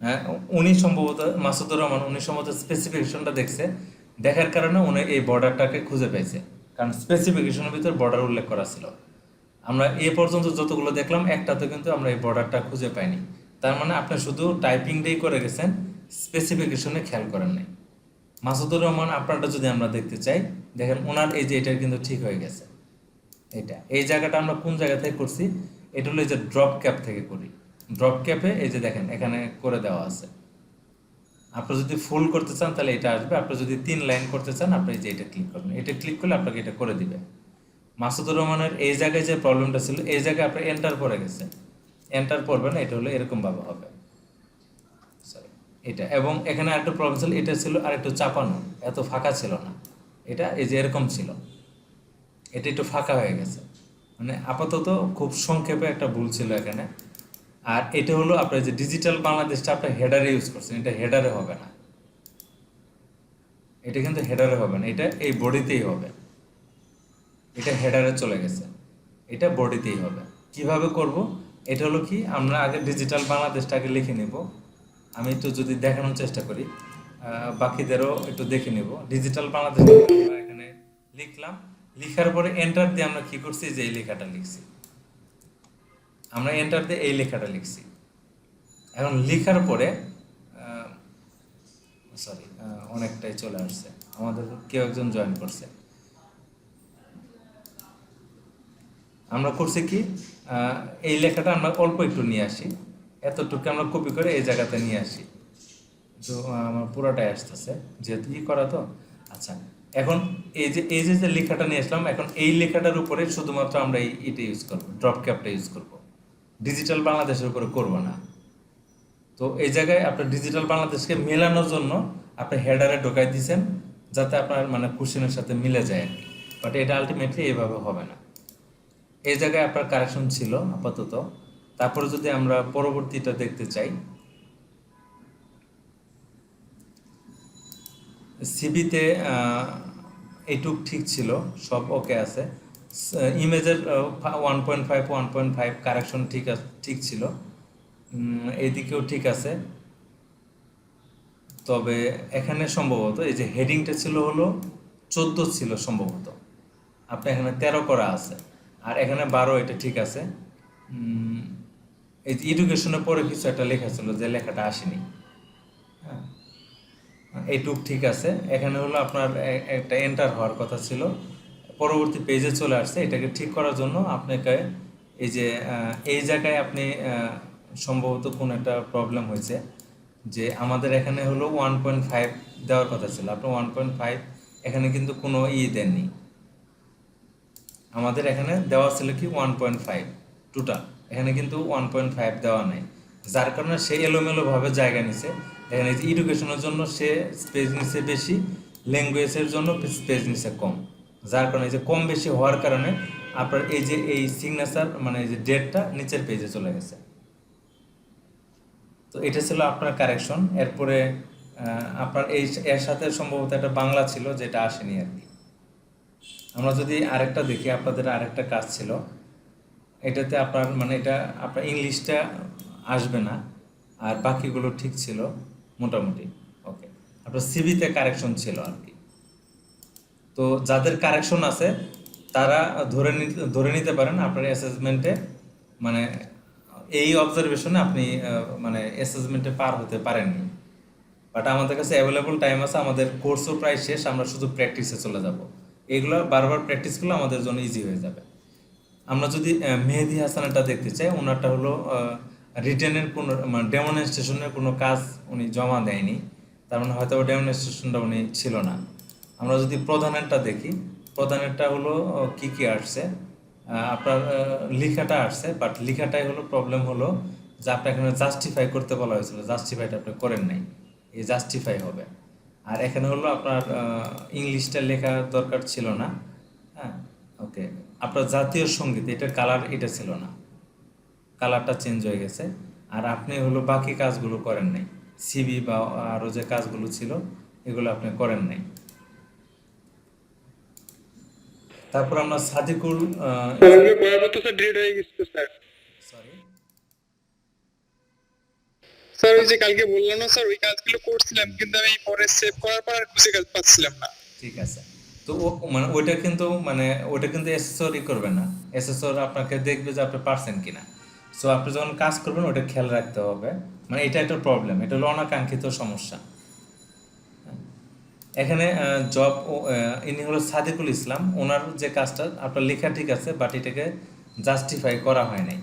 হ্যাঁ, উনি সম্ভবত মাসুদুর রহমান উনি সম্ভবত স্পেসিফিকেশনটা দেখছে, দেখার কারণে উনি এই বর্ডারটাকে খুঁজে পেয়েছে, কারণ স্পেসিফিকেশনের ভিতর বর্ডার উল্লেখ করা ছিল। আমরা এ পর্যন্ত যতগুলো দেখলাম একটাতে কিন্তু আমরা এই বর্ডারটা খুঁজে পাইনি। তার মানে আপনি শুধু টাইপিংটাই করে গেছেন, স্পেসিফিকেশনে খেয়াল করেন নাই। মাসুদুর রহমান আপনারটা যদি আমরা দেখতে চাই, দেখেন ওনার এই যে এটা কিন্তু ঠিক হয়ে গেছে। এটা এই জায়গাটা আমরা কোন জায়গা থেকে করছি, এটা হলো এই যে ড্রপ ক্যাপ থেকে করি। ড্রপ ক্যাপে এই যে দেখেন এখানে করে দেওয়া আছে। আপনি যদি ফুল করতে চান তাহলে এটা আসবে, আপনি যদি 3 লাইন করতে চান আপনি এই যে এটা ক্লিক করবেন, এটা ক্লিক করলে আপনাকে এটা করে দিবে। মাসুদুর রহমানের এই জায়গায় যে প্রবলেমটা ছিল, এই জায়গায় আপনি এন্টার পড়ে গেছে, এন্টার পড়বেন, এটা হলো এরকম ভাবে হবে এটা। এবং এখানে আরেকটা প্রবলেম ছিল, এটা ছিল আরেকটু চাপানো, এত ফাঁকা ছিল না, এটা এই যে এরকম ছিল, এটা একটু ফাঁকা হয়ে গেছে। মানে আপাতত খুব সংক্ষেপে একটা ভুল ছিল এখানে। আর এটা হলো আপনার যে ডিজিটাল বাংলাদেশটা আপনার হেডারে ইউজ করছেন, এটা হেডারে হবে না, এটা কিন্তু হেডারে হবে না, এটা এই বডিতেই হবে। এটা হেডারে চলে গেছে, এটা বডিতেই হবে। কিভাবে করব, এটা হলো কি, আমরা আগে ডিজিটাল বাংলাদেশটা আগে লিখে নেব। আমি একটু যদি দেখানোর চেষ্টা করি, বাকিদেরও একটু দেখে নেব। ডিজিটাল বাংলাদেশ আমরা এখানে লিখলাম, লিখার পরে এন্টার দিয়ে আমরা কি করছি, যে এই লেখাটা লিখছি। আমরা এন্টার দিয়ে এই লেখাটা লিখছি। এখন লেখার পরে সরি অনেকটাই চলে আসছে, আমাদের কেউ একজন জয়েন করছে। আমরা করছি কি এই লেখাটা আমরা অল্প একটু নিয়ে আসি, এতটুকু আমরা কপি করে এই জায়গাতে নিয়ে আসি। তো আমার পুরোটাই আসতেছে যেহেতু করা তো। আচ্ছা, এখন এই যে লেখাটা নিয়ে আসলাম, এখন এই লেখাটার উপরে শুধুমাত্র আমরা এটা ইউজ করবো, ড্রপ ক্যাপটা ইউজ করব, ডিজিটাল বাংলাদেশের উপরে করব না। তো এই জায়গায় আপনার ডিজিটাল বাংলাদেশকে মেলানোর জন্য আপনি হেডারে ঢোকাই দিয়েছেন যাতে আপনার মানে কোশ্চেনের সাথে মিলে যায় আর কি, বাট এটা আলটিমেটলি এইভাবে হবে না। এই জায়গায় আপনার কারেকশন ছিল আপাতত। তারপরে যদি আমরা পরবর্তীটা দেখতে চাই, সিবিতে এইটুক ঠিক ছিল, সব ওকে আছে। ইমেজের 1.5 কারেকশন ঠিক ছিল, এইদিকেও ঠিক আছে। তবে এখানে সম্ভবত এই যে হেডিংটা ছিল হলো 14 ছিল সম্ভবত, আপনার এখানে 13 করা আছে, আর এখানে 12, এটা ঠিক আছে। এই যে এডুকেশনের পরে কিছু একটা লেখা ছিল যে লেখাটা আসেনি, হ্যাঁ এইটুক ঠিক আছে। এখানে হলো আপনার একটা এন্টার হওয়ার কথা ছিল, পরবর্তী পেজে চলে আসছে। এটাকে ঠিক করার জন্য আপনাকে এই যে এই জায়গায় আপনি সম্ভবত কোনো একটা প্রবলেম হয়েছে যে আমাদের এখানে হলো 1.5 দেওয়ার কথা ছিল, আপনার 1.5 এখানে কিন্তু কোনো দেননি। আমাদের এখানে দেওয়া ছিল কি 1.5 টোটাল, এখানে কিন্তু 1.5 দেওয়া নাই, যার কারণে সে এলোমেলোভাবে জায়গা নিছে। এখানে যে এডুকেশনের জন্য সে স্পেস নিছে বেশি, ল্যাঙ্গুয়েজের জন্য স্পেস নিছে কম, যার কারণে যে কম বেশি হওয়ার কারণে আপনার এই যে এই সিগনেচার মানে এই যে ডেটটা নিচের পেজে চলে গেছে। তো এটা ছিল আপনার কারেকশন। এরপরে আপনার এর সাথে সম্ভবত একটা বাংলা ছিল যেটা আসেনি আর কি। আমরা যদি আরেকটা দেখি, আপনাদের আরেকটা কাজ ছিল, এটাতে আপনার মানে এটা আপনার ইংলিশটা আসবে না, আর বাকিগুলো ঠিক ছিল মোটামুটি ওকে। আপনার সিভিতে কারেকশন ছিল আর কি। তো যাদের কারেকশন আছে তারা ধরে নিতে পারেন আপনার অ্যাসেসমেন্টে মানে এই অবজারভেশনে আপনি মানে অ্যাসেসমেন্টে পার হতে পারেননি, বাট আমাদের কাছে অ্যাভেলেবল টাইম আছে, আমাদের কোর্সও প্রায় শেষ, আমরা শুধু প্র্যাকটিসে চলে যাব। এগুলো বারবার প্র্যাকটিস করলে আমাদের জন্য ইজি হয়ে যাবে। আমরা যদি মেহেদি হাসানেরটা দেখতে চাই, ওনারটা হলো রিটেনের কোনো মানে ডেমনস্ট্রেশনের কোনো কাজ উনি জমা দেয়নি, তার মানে হয়তো ডেমনস্ট্রেশনটা উনি ছিল না। আমরা যদি প্রধানেরটা দেখি, প্রধানেরটা হলো কি কি আসছে, আপনার লেখাটা আসছে, বাট লেখাটাই হলো প্রবলেম হলো যে আপনার এখানে জাস্টিফাই করতে বলা হয়েছিল, জাস্টিফাইটা আপনি করেন নাই, এই জাস্টিফাই হবে। আর এখানে হলো আপনার ইংলিশটা লেখা দরকার ছিল না, হ্যাঁ ওকে। আপনার জাতীয় সঙ্গীত এটার কালার এটা ছিল না, কালারটা চেঞ্জ হয়ে গেছে। আর আপনি হলো বাকি কাজগুলো করেন নাই, সিবি বা আরও যে কাজগুলো ছিল এগুলো আপনি করেন নাই। তারপর আমরা সাদিকুল ডিলিট হয়ে গেছে স্যার। সরি স্যার ওই যে কালকে বললাম না স্যার, ওই কাজগুলো করছিলাম কিন্তু আমি পরে সেভ করার পর আর খুঁজে কাজ পাচ্ছিলাম না। ঠিক আছে। তো মানে ওইটা কিন্তু এসএসওরই করবে না, এসএসওর আপনাকে দেখবে যে আপনি পারছেন কিনা। সো আপনি যখন কাজ করবেন ওটা খেয়াল রাখতে হবে, মানে এটা একটা প্রবলেম, এটা হলো অনাকাঙ্ক্ষিত সমস্যা। এখানে জব ইনি হলো সাদিকুল ইসলাম, ওনার যে কাজটা আপনার লেখা ঠিক আছে, বাট এটাকে জাস্টিফাই করা হয় নাই।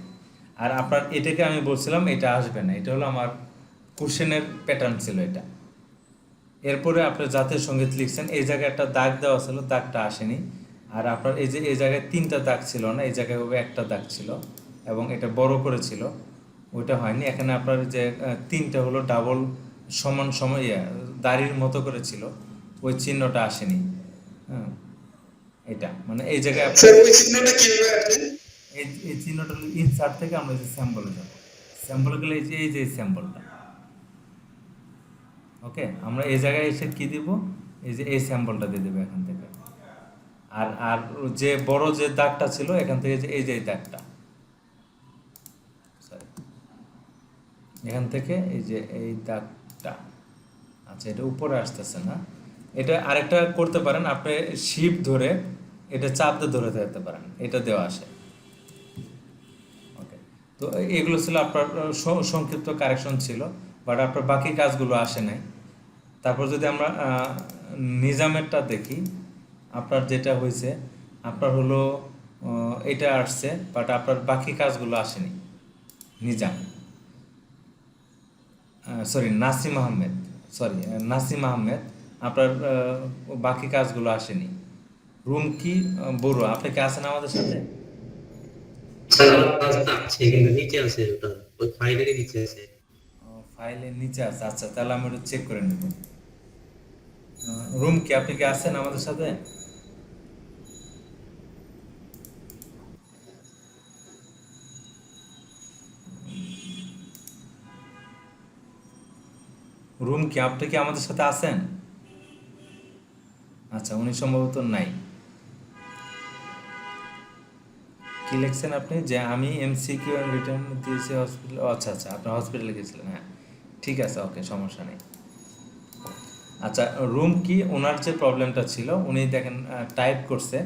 আর আপনার এটাকে আমি বলছিলাম এটা আসবে না, এটা হলো আমার কোশ্চেনের প্যাটার্ন ছিল এটা। এরপরে আপনার জাতীয় সঙ্গীত লিখছেন, এই জায়গায় একটা দাগ দেওয়া ছিল, দাগটা আসেনি। আর আপনার এই যে এই জায়গায় 3টা দাগ ছিল না, এই জায়গায় একটা দাগ ছিল এবং এটা বড় করেছিল, ওইটা হয়নি। এখানে আপনার যে 3টা হলো ডাবল সমান সময় দাড়ির মতো করেছিল, ওই চিহ্নটা আসেনি। হ্যাঁ এটা মানে এই জায়গায় স্যার ওই চিহ্নটা কিভাবে আসে? এই চিহ্নটা হলো ইনসার্ট থেকে আমরা যে স্যাম্পলে যাব, স্যাম্পলে গেলে এই যে স্যাম্পলটা, ওকে। আমরা এই জায়গায় এসে কি দিব, এই যে এই স্যাম্পলটা দিয়ে দেবো এখান থেকে। আর যে বড় যে দাগটা ছিল এখান থেকে যে এই দাগটা, এখান থেকে এই যে এই দাগটা, আচ্ছা এটা উপরে আসতেছে না। এটা আরেকটা করতে পারেন, আপনি শিফট ধরে এটা চাপ দিয়ে ধরে থাকতে পারেন, এটা দেওয়া আসে, ওকে। তো এগুলো ছিল আপনার সংক্ষিপ্ত কারেকশন ছিল, বাট আপনার বাকি কাজগুলো আসে নাই। তারপর যদি আমরা নিজামেরটা দেখি, আপনার যেটা হয়েছে আপনার হলো এটা আসছে, বাট আপনার বাকি কাজগুলো আসেনি। নিজাম, সরি নাসিম আহমেদ, নাসিম আহমেদ, আপনার বাকি কাজগুলো আসেনি। রুমকি বড়ুয়া, আপনি কি আছেন আমাদের সাথে? স্যার আমার কাজটা আছে কিন্তু নিচে আছে, ওটা ওই ফাইলের নিচে আছে। ফাইলের নিচে আছে, আচ্ছা তাহলে আমি ওটা চেক করে নেব। রুমকি, আপনি কি আছেন আমাদের সাথে? রুমকি, আপনি কি আমাদের সাথে আছেন? আচ্ছা, উনি সম্ভবত নাই। কি লিখছেন আপনি যে আমি এমসিকিউ এন্ড রিটার্ন দিয়েছি হসপিটাল? আচ্ছা আচ্ছা, আপনি হসপিটালে গেছিলেন, হ্যাঁ ঠিক আছে, ওকে, সমস্যা নেই। আচ্ছা, রুম কি ওনার যে প্রবলেমটা ছিল, উনি দেখেন টাইপ করছে,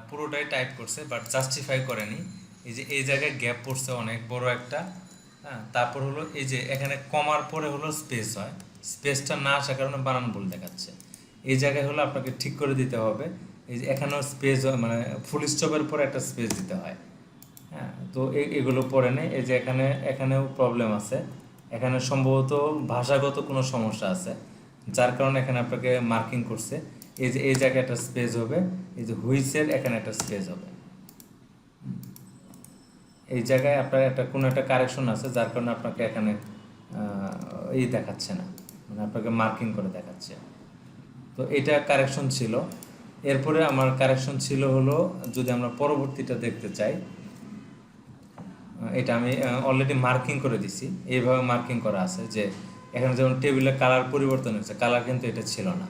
পুরোটাই টাইপ করছে, বাট জাস্টিফাই করেনি। এই যে এই জায়গায় গ্যাপ পড়ছে অনেক বড় একটা, হ্যাঁ। তারপর হলো এই যে এখানে কমার পরে হলো স্পেস হয়, স্পেসটা না আসার কারণে বানান ভুল দেখাচ্ছে। এই জায়গায় হলো আপনাকে ঠিক করে দিতে হবে। এই যে এখানেও স্পেস, মানে ফুল স্টপের পরে একটা স্পেস দিতে হয়, হ্যাঁ। তো এগুলো পরে নেই। এই যে এখানেও প্রবলেম আছে, এখানে সম্ভবত ভাষাগত কোনো সমস্যা আছে, যার কারণে এখানে আপনাকে মার্কিং করছে। এই যে এই জায়গায় একটা স্পেস হবে, এই যে হুইসের এখানে একটা স্পেস হবে, এই জায়গায় আপনার একটা কোনো একটা কারেকশন আছে, যার কারণে আপনাকে এখানে এই দেখাচ্ছে না, মানে আপনাকে মার্কিং করে দেখাচ্ছে। তো এটা কারেকশন ছিল। এরপরে আমার কারেকশন ছিল হলো, যদি আমরা পরবর্তীটা দেখতে চাই, এটা আমি অলরেডি মার্কিং করে দিছি, এইভাবে মার্কিং করা আছে যে এখানে যেমন টেবিলে কালার পরিবর্তন হয়েছে, কালার কিন্তু এটা ছিল না।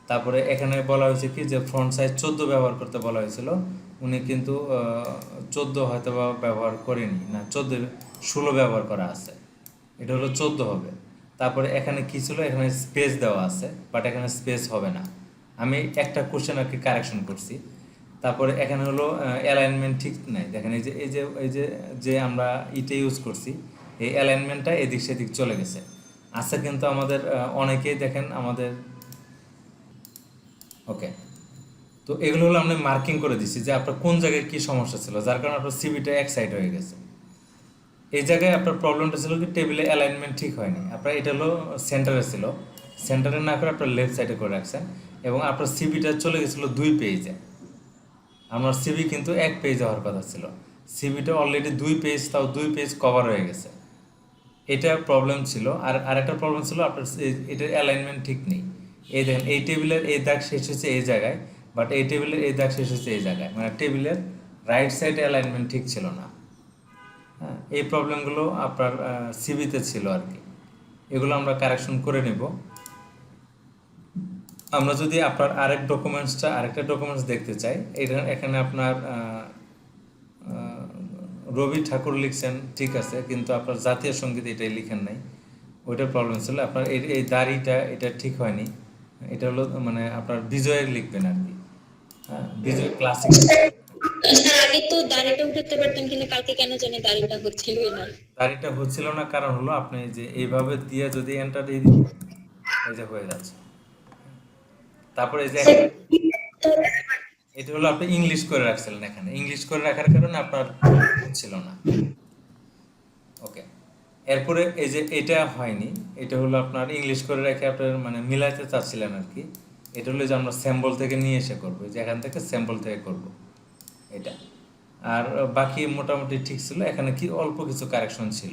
তারপরে এখানে বলা হয়েছে কি যে ফ্রন্ট সাইজ 14 ব্যবহার করতে বলা হয়েছিল, উনি কিন্তু 14 হয়তো বা ব্যবহার করেনি, না 16 ব্যবহার করা আছে, এটা হলো 14 হবে। তারপরে এখানে কি ছিল, এখানে স্পেস দেওয়া আছে, বাট এখানে স্পেস হবে না। আমি একটা কোশ্চেন আর কি কারেকশন করছি। তারপরে এখানে হলো অ্যালাইনমেন্ট ঠিক নাই, দেখেন এই যে যে আমরা ইটা ইউজ করছি, এই অ্যালাইনমেন্টটা এদিক সেদিক চলে গেছে। আচ্ছা, কিন্তু আমাদের অনেকেই দেখেন আমাদের, ওকে, তো এগুলো হলো আমরা মার্কিং করে দিচ্ছি যে আপনার কোন জায়গায় কি সমস্যা ছিল, যার কারণে আপনার সিবিটা এক সাইড হয়ে গেছে। এই জায়গায় আপনার প্রবলেমটা ছিল কি টেবিলে অ্যালাইনমেন্ট ঠিক হয়নি, আপনার এটা হলো সেন্টারে ছিল, সেন্টারে না করে আপনার লেফট সাইডে করে রাখছেন, এবং আপনার সিবিটা চলে গেছিলো 2 পেজে। আমার সিবি কিন্তু 1 পেজ হওয়ার কথা ছিল, সিবিটা অলরেডি 2 পেজ, তাও 2 পেজ কভার হয়ে গেছে, এটা প্রবলেম ছিল। আর আরেকটা প্রবলেম ছিল আপনার এটার অ্যালাইনমেন্ট ঠিক নেই। এই দেখেন এই টেবিলের এই দাগ শেষ হচ্ছে এই জায়গায়, বাট এই টেবিলের এই দাগ শেষ হচ্ছে এই জায়গায়, মানে টেবিলের রাইট সাইডে অ্যালাইনমেন্ট ঠিক ছিল না, হ্যাঁ। এই প্রবলেমগুলো আপনার সিবিতে ছিল আর কি, এগুলো আমরা কারেকশন করে নেব। আমরা যদি আপনার আরেকটা ডকুমেন্টস দেখতে চাই, এখানে আপনার রবি ঠাকুর লিখছেন, ঠিক আছে, কিন্তু আপনার জাতীয় সঙ্গীত এটাই লিখেন নাই, ওইটার প্রবলেম ছিল। আপনার এই দাড়িটা এটা ঠিক হয়নি, এটা হলো মানে আপনার বিজয়ের লিখবেন আর কি, হ্যাঁ, বিজয় ক্লাসিক। স্যার আগে তো দাড়িটা উঠাতে পারতাম, কিন্তু কালকে কেন জানি দাড়িটা হচ্ছিলই না। দাড়িটা হচ্ছিল না, কারণ হলো আপনি যে এইভাবে দিয়ে যদি এন্টার দিয়ে দিন, এই যে হয়ে যাচ্ছে। তারপরে এই যে এটা হলো আপনি ইংলিশ করে রাখছিলেন, এখানে ইংলিশ করে রাখার কারণে আপনার হচ্ছিল না, ওকে। এরপরে এই যে এটা হয়নি, এটা হলো আপনার ইংলিশ করে রেখে আপনার মানে মিলাইতে চাচ্ছিলেন আর কি। এটা হলো যে আমরা স্যাম্পল থেকে নিয়ে এসে করবো, যে এখান থেকে স্যাম্পল থেকে করব এটা। আর বাকি মোটামুটি ঠিক ছিল, এখানে কি অল্প কিছু কারেকশন ছিল,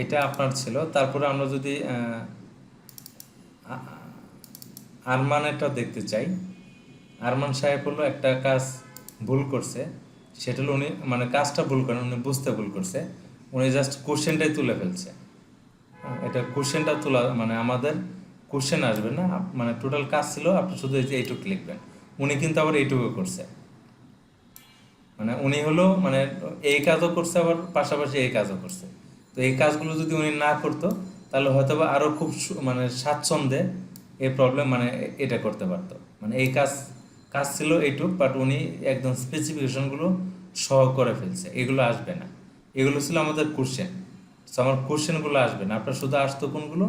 এটা আপনার ছিল। তারপরে আমরা যদি আরমানেরটা দেখতে চাই, আরমান সাহেব হলো একটা কাজ ভুল করছে, সেটা হলো উনি মানে কাজটা ভুল করেন, উনি বুঝতে ভুল করছে, উনি জাস্ট কোশ্চেনটাই তুলে ফেলছে। এটা কোশ্চেনটা তোলা মানে আমাদের কোশ্চেন আসবে না, মানে টোটাল কাজ ছিল আপনি শুধু এই যে এইটুকু লিখবেন, উনি কিন্তু আবার এইটুকু করছে, মানে উনি হলো মানে এই কাজও করছে আবার পাশাপাশি এই কাজও করছে। তো এই কাজগুলো যদি উনি না করতো, তাহলে হয়তো বা আরও খুব মানে স্বাচ্ছন্দ্যে এই প্রবলেম মানে এটা করতে পারতো, মানে এই কাজ ছিল এইটুক, বাট উনি একদম স্পেসিফিকেশনগুলো সহ করে ফেলছে, এগুলো আসবে না। এগুলো ছিল আমাদের কোশ্চেন। আমার কোশ্চেনগুলো আসবে না। আপনার শুধু আসতো কোনগুলো,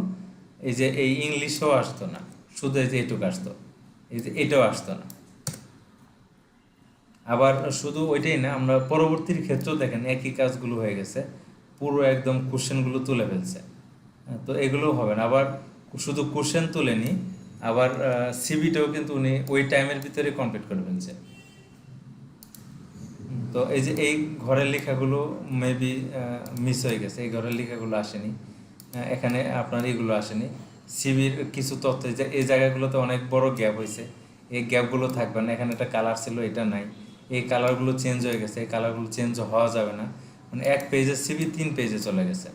এই যে এই ইংলিশও আসতো না, শুধু এই যে এইটুকু আসতো, এই যে এটাও আসতো না। আবার শুধু ওইটাই না, আমরা পরবর্তীর ক্ষেত্রেও দেখেন একই কাজগুলো হয়ে গেছে, পুরো একদম কোশ্চেনগুলো তুলে ফেলছে। তো এগুলো হবে না। আবার শুধু কোশ্চেন তুলেনি, আবার সিবিটাও কিন্তু উনি ওই টাইমের ভিতরে কমপ্লিট করে ফেলছে। তো এই যে এই ঘরের লেখাগুলো মেবি মিস হয়ে গেছে, এই ঘরের লেখাগুলো আসেনি, এখানে আপনার এগুলো আসেনি। সিবির কিছু তথ্য যে এই জায়গাগুলোতে অনেক বড় গ্যাপ হয়েছে, এই গ্যাপগুলো থাকবে না। এখানে একটা কালার ছিল, এটা নাই, এই কালারগুলো চেঞ্জ হয়ে গেছে, এই কালারগুলো চেঞ্জ হওয়া যাবে না। মানে এক পেজের সিবি 3 পেজে চলে গেছে,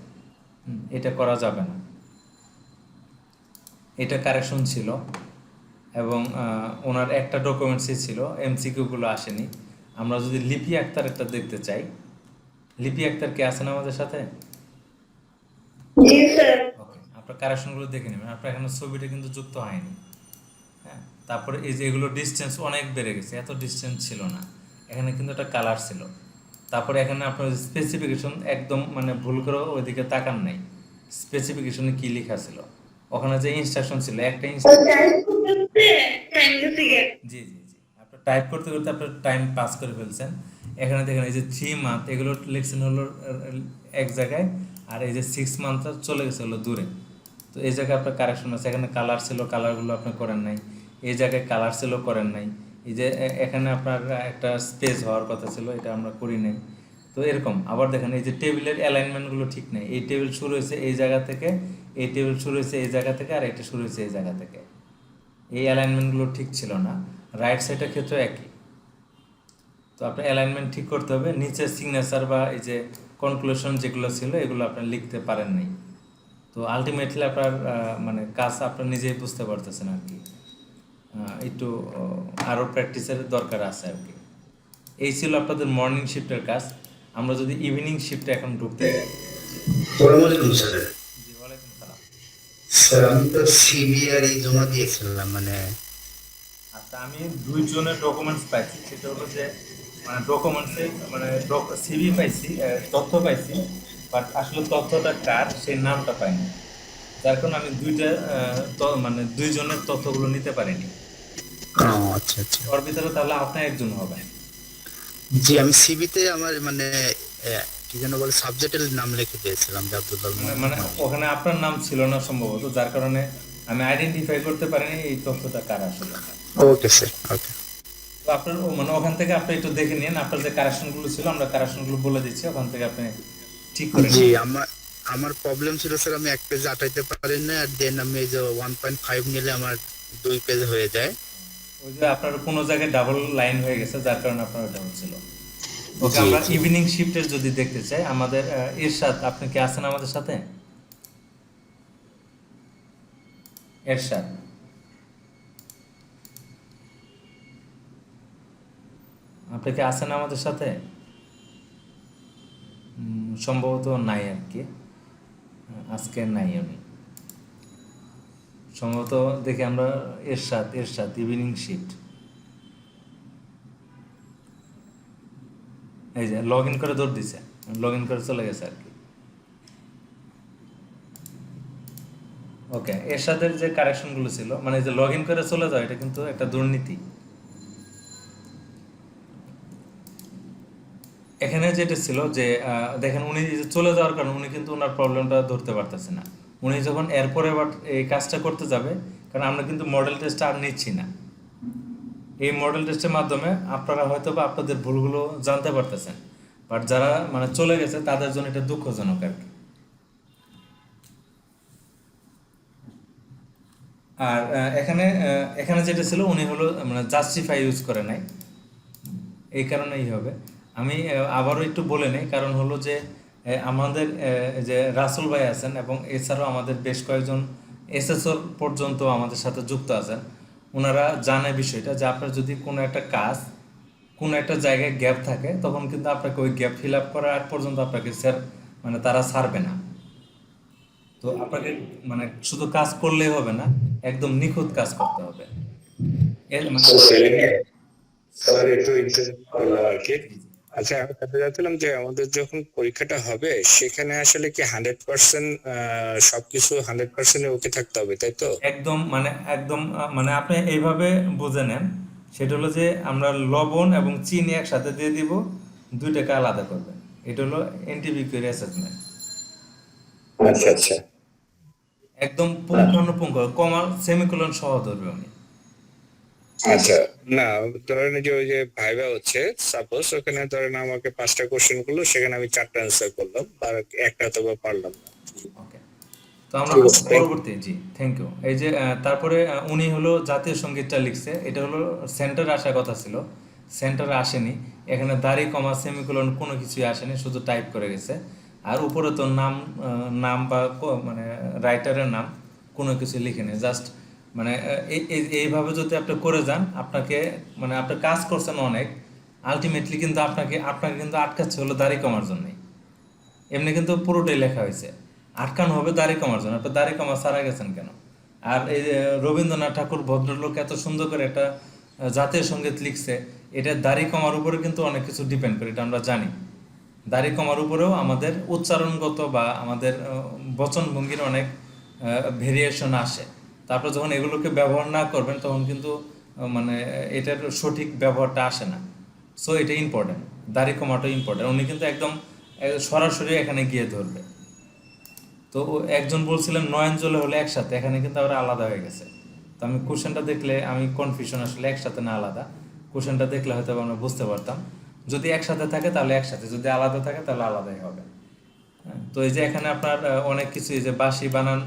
এটা করা যাবে না। এটা কারেকশন ছিল। এবং ওনার একটা ডকুমেন্টসই ছিল, এমসিকিউগুলো আসেনি। আমরা যদি লিপি আক্তার একটা দেখতে চাই, লিপি আক্তার কে আছেন আমাদের সাথে? জি স্যার। ওকে, আপনার কারেকশনগুলো দেখে নেবেন। আপনার এখানে ছবিটা কিন্তু যুক্ত হয়নি। হ্যাঁ, তারপরে এই যে এগুলো ডিস্টেন্স অনেক বেড়ে গেছে, এত ডিস্টেন্স ছিল না। এখানে কিন্তু একটা কালার ছিল। তারপরে এখানে আপনার স্পেসিফিকেশন একদম মানে ভুল করে ওইদিকে তাকান নাই, স্পেসিফিকেশনে কি লেখা ছিল, ওখানে যে ইনস্ট্রাকশন ছিল একটা জি জি জি, আপনার টাইপ করতে করতে আপনার টাইম পাস করে ফেলছেন। এখানে দেখেন এই যে 3 মান্থ এগুলো লিখছেন হলো এক জায়গায়, আর এই যে 6 মান্থ চলে গেছে হলো দূরে। তো এই জায়গায় আপনার কারেকশন আছে। এখানে কালার ছিল, কালারগুলো আপনি করেন নাই। এই জায়গায় কালার ছিল, করেন নাই। এই যে এখানে আপনার একটা স্পেস হওয়ার কথা ছিল, এটা আমরা করি নাই। তো এরকম আবার দেখেন এই যে টেবিলের অ্যালাইনমেন্টগুলো ঠিক নেই। এই টেবিল শুরু হয়েছে এই জায়গা থেকে, এই টেবিল শুরু হয়েছে এই জায়গা থেকে, আর এটা শুরু হয়েছে এই জায়গা থেকে। এই অ্যালাইনমেন্টগুলো ঠিক ছিল না। রাইট সাইডের ক্ষেত্রে একই। তো আপনার অ্যালাইনমেন্ট ঠিক করতে হবে। নিচে সিগনেচার বা এই যে কনক্লুশন যেগুলো ছিল এগুলো আপনি লিখতে পারেন নাই। তো আলটিমেটলি আপনার মানে কাজ আপনার নিজেই বুঝতে পারতেছেন আর কি। একটু আরও প্র্যাকটিসের দরকার আছে আর কি। এই ছিল আপনাদের মর্নিং শিফটের কাজ। আমরা যদি ইভিনিং শিফটে এখন ঢুকতে যাই। আসসালামু স্যার। জি, ওয়ালাইকুম সালাম। স্যার আমি তো সিবিআরই জমা দিয়েছিলাম মানে আচ্ছা, আমি 2 জনের ডকুমেন্টস পাইছি। সেটা হলো যে মানে ডকুমেন্টসে মানে সিভি পাইছি, তথ্য পাইছি, বাট আসলে তথ্যটা কার সেই নামটা পাইনি। যার কারণে আমি মানে 2 জনের তথ্যগুলো নিতে পারিনি। আচ্ছা আচ্ছা। ওর ভিতরে তাহলে আপনি একজন হবেন। জি আমি সিবিতে আমার মানে কি যেন বলে সাবজেক্টের নাম লিখে দিয়েছিলাম যে আব্দুল্লাহ মানে ওখানে আপনার নাম ছিল না সম্ভবত, যার কারণে আমি আইডেন্টিফাই করতে পারিনি এই তথ্যটা কার আসলে। Okay sir okay. তো আপনার মানে ওখান থেকে আপনি একটু দেখে নিন, আপনার যে কারেকশনগুলো ছিল আমরা কারেকশনগুলো বলে দিচ্ছি, ওখান থেকে আপনি ঠিক করে জি নিন। আমার প্রবলেম ছিল স্যার আমি এক পেজ আটাইতে পারি না, আর দেন আমি এই যে 1.5 নিলে আমার 2 পেজ হয়ে যায়। ওই যে আপনার কোনো জায়গায় ডাবল লাইন হয়ে গেছে, যার কারণে আপনার ওটা হচ্ছিল। ওকে, জি, আমরা জি। ইভিনিং শিফটের যদি দেখতে চাই, আমাদের এরশাদ, আপনি কি আছেন আমাদের সাথে? এরশাদ, আপনি কি আছেন আমাদের সাথে? সম্ভবত নাই আর কি, আজকে নাই আমি সম্ভবত। দেখি আমরা এরশাদ ইভিনিং শিফট, এই যে লগ ইন করে দৌড় দিছে, লগ ইন করে চলে গেছে আর কি। ওকে, এরশাদের যে কারেকশনগুলো ছিল, মানে যে লগ ইন করে চলে যাওয়া, এটা কিন্তু একটা দুর্নীতি। এখানে যেটা ছিল যে দেখেন উনি যে চলে যাওয়ার কারণে উনি কিন্তু ওনার প্রবলেমটা ধরতে পারতেছে না। উনি যখন এরপরে আবার এই কাজটা করতে যাবে, কারণ আমরা কিন্তু মডেল টেস্ট আর নিচ্ছি না, এই মডেল টেস্টের মাধ্যমে আপনারা হয়তো বা আপনাদের ভুলগুলো জানতে পারতেছেন, বাট যারা মানে চলে গেছে তাদের জন্য এটা দুঃখজনক আর কি। আর এখানে যেটা ছিল উনি হলো মানে জাস্টিফাই ইউজ করে নাই, এই কারণেই হবে। আমি আবারও একটু বলে নেই, কারণ হলো যে আমাদের যে রাসেল ভাই আছেন এবং এছাড়াও আমাদের বেশ কয়েকজন এসএসওর পর্যন্ত আমাদের সাথে যুক্ত আছেন। ওনারা জানে বিষয়টা যে আপনার যদি কোনো একটা কাজ কোনো একটা জায়গায় গ্যাপ থাকে, তখন কিন্তু আপনাকে ওই গ্যাপ ফিল আপ করার আগ পর্যন্ত আপনাকে স্যার মানে তারা ছাড়বে না। তো আপনাকে মানে শুধু কাজ করলেই হবে না, একদম নিখুঁত কাজ করতে হবে। এর মানে স্যার একটু ইন্টারেস্ট করলাম আর কি। আচ্ছা, আমি কথা যাচ্ছিলাম যে আমাদের যখন পরীক্ষাটা হবে সেখানে আসলে কি 100% সবকিছু 100% ওকে থাকতে হবে, তাই তো? একদম মানে আপনি এইভাবে বুঝে নেন, সেটা হলো যে আমরা লবণ এবং চিনি একসাথে দিয়ে দিব, দুইটাকে আলাদা করবেন। এটা হলো এনটিভি কোয়েরি অ্যাসেসমেন্ট। আচ্ছা আচ্ছা। একদম পুঙ্খানুপুঙ্খ, কমা সেমিকোলন সহ ধরবে উনি। আচ্ছা, না ধরেন এই যে ওই যে ভাইবা হচ্ছে, সাপোজ ওখানে ধরেন আমাকে 5টা কোশ্চেন করলো, সেখানে আমি 4টা অ্যান্সার করলাম বা একটা অথবা পারলাম না। ওকে, তো আমরা ঠিক আছে, thank you. পরবর্তী, জি থ্যাংক ইউ। এই যে তারপরে উনি হলো জাতীয় সঙ্গীতটা লিখছে, এটা হলো সেন্টারে আসার কথা ছিল, সেন্টারে আসেনি। এখানে দাড়ি কমা সেমিকোলন কোনো কিছুই আসেনি, শুধু টাইপ করে গেছে। আর উপরে তো নাম বা মানে রাইটারের নাম কোনো কিছু লিখেনি, জাস্ট মানে এইভাবে যদি আপনি করে যান, আপনাকে মানে আপনি কাজ করছেন অনেক, আলটিমেটলি কিন্তু আপনাকে কিন্তু আটকাচ্ছে হলো দাড়ি কমার জন্যই। এমনি কিন্তু পুরোটাই লেখা হয়েছে, আটকানো হবে দাড়ি কমার জন্য। আপনি দাড়ি কমা ছাড়া গেছেন কেন? আর এই যে রবীন্দ্রনাথ ঠাকুর ভদ্রলোক এত সুন্দর করে একটা জাতীয় সঙ্গীত লিখছে, এটা দাড়ি কমার উপরে কিন্তু অনেক কিছু ডিপেন্ড করে, এটা আমরা জানি। দাড়ি কমার উপরেও আমাদের উচ্চারণগত বা আমাদের বচনভঙ্গির অনেক ভেরিয়েশন আসে। তারপর যখন এগুলোকে ব্যবহার না করবেন, তখন কিন্তু মানে এটার সঠিক ব্যবহারটা আসে না। সো এটা ইম্পর্টেন্ট, দাড়ি কমাটা ইম্পর্টেন্ট। উনি কিন্তু একদম সরাসরি এখানে গিয়ে ধরবে। তো একজন বলছিলেন নয়নজলে হলে একসাথে, এখানে কিন্তু আবার আলাদা হয়ে গেছে। তো আমি কোশ্চেনটা দেখলে আমি কনফিউশন, আসলে একসাথে না আলাদা। কোশ্চেনটা দেখলে হয়তো আমরা বুঝতে পারতাম, যদি একসাথে থাকে তাহলে একসাথে, যদি আলাদা থাকে তাহলে আলাদাই হবে। তো এই যে এখানে আপনার অনেক কিছু, এই যে বাঁশি বানান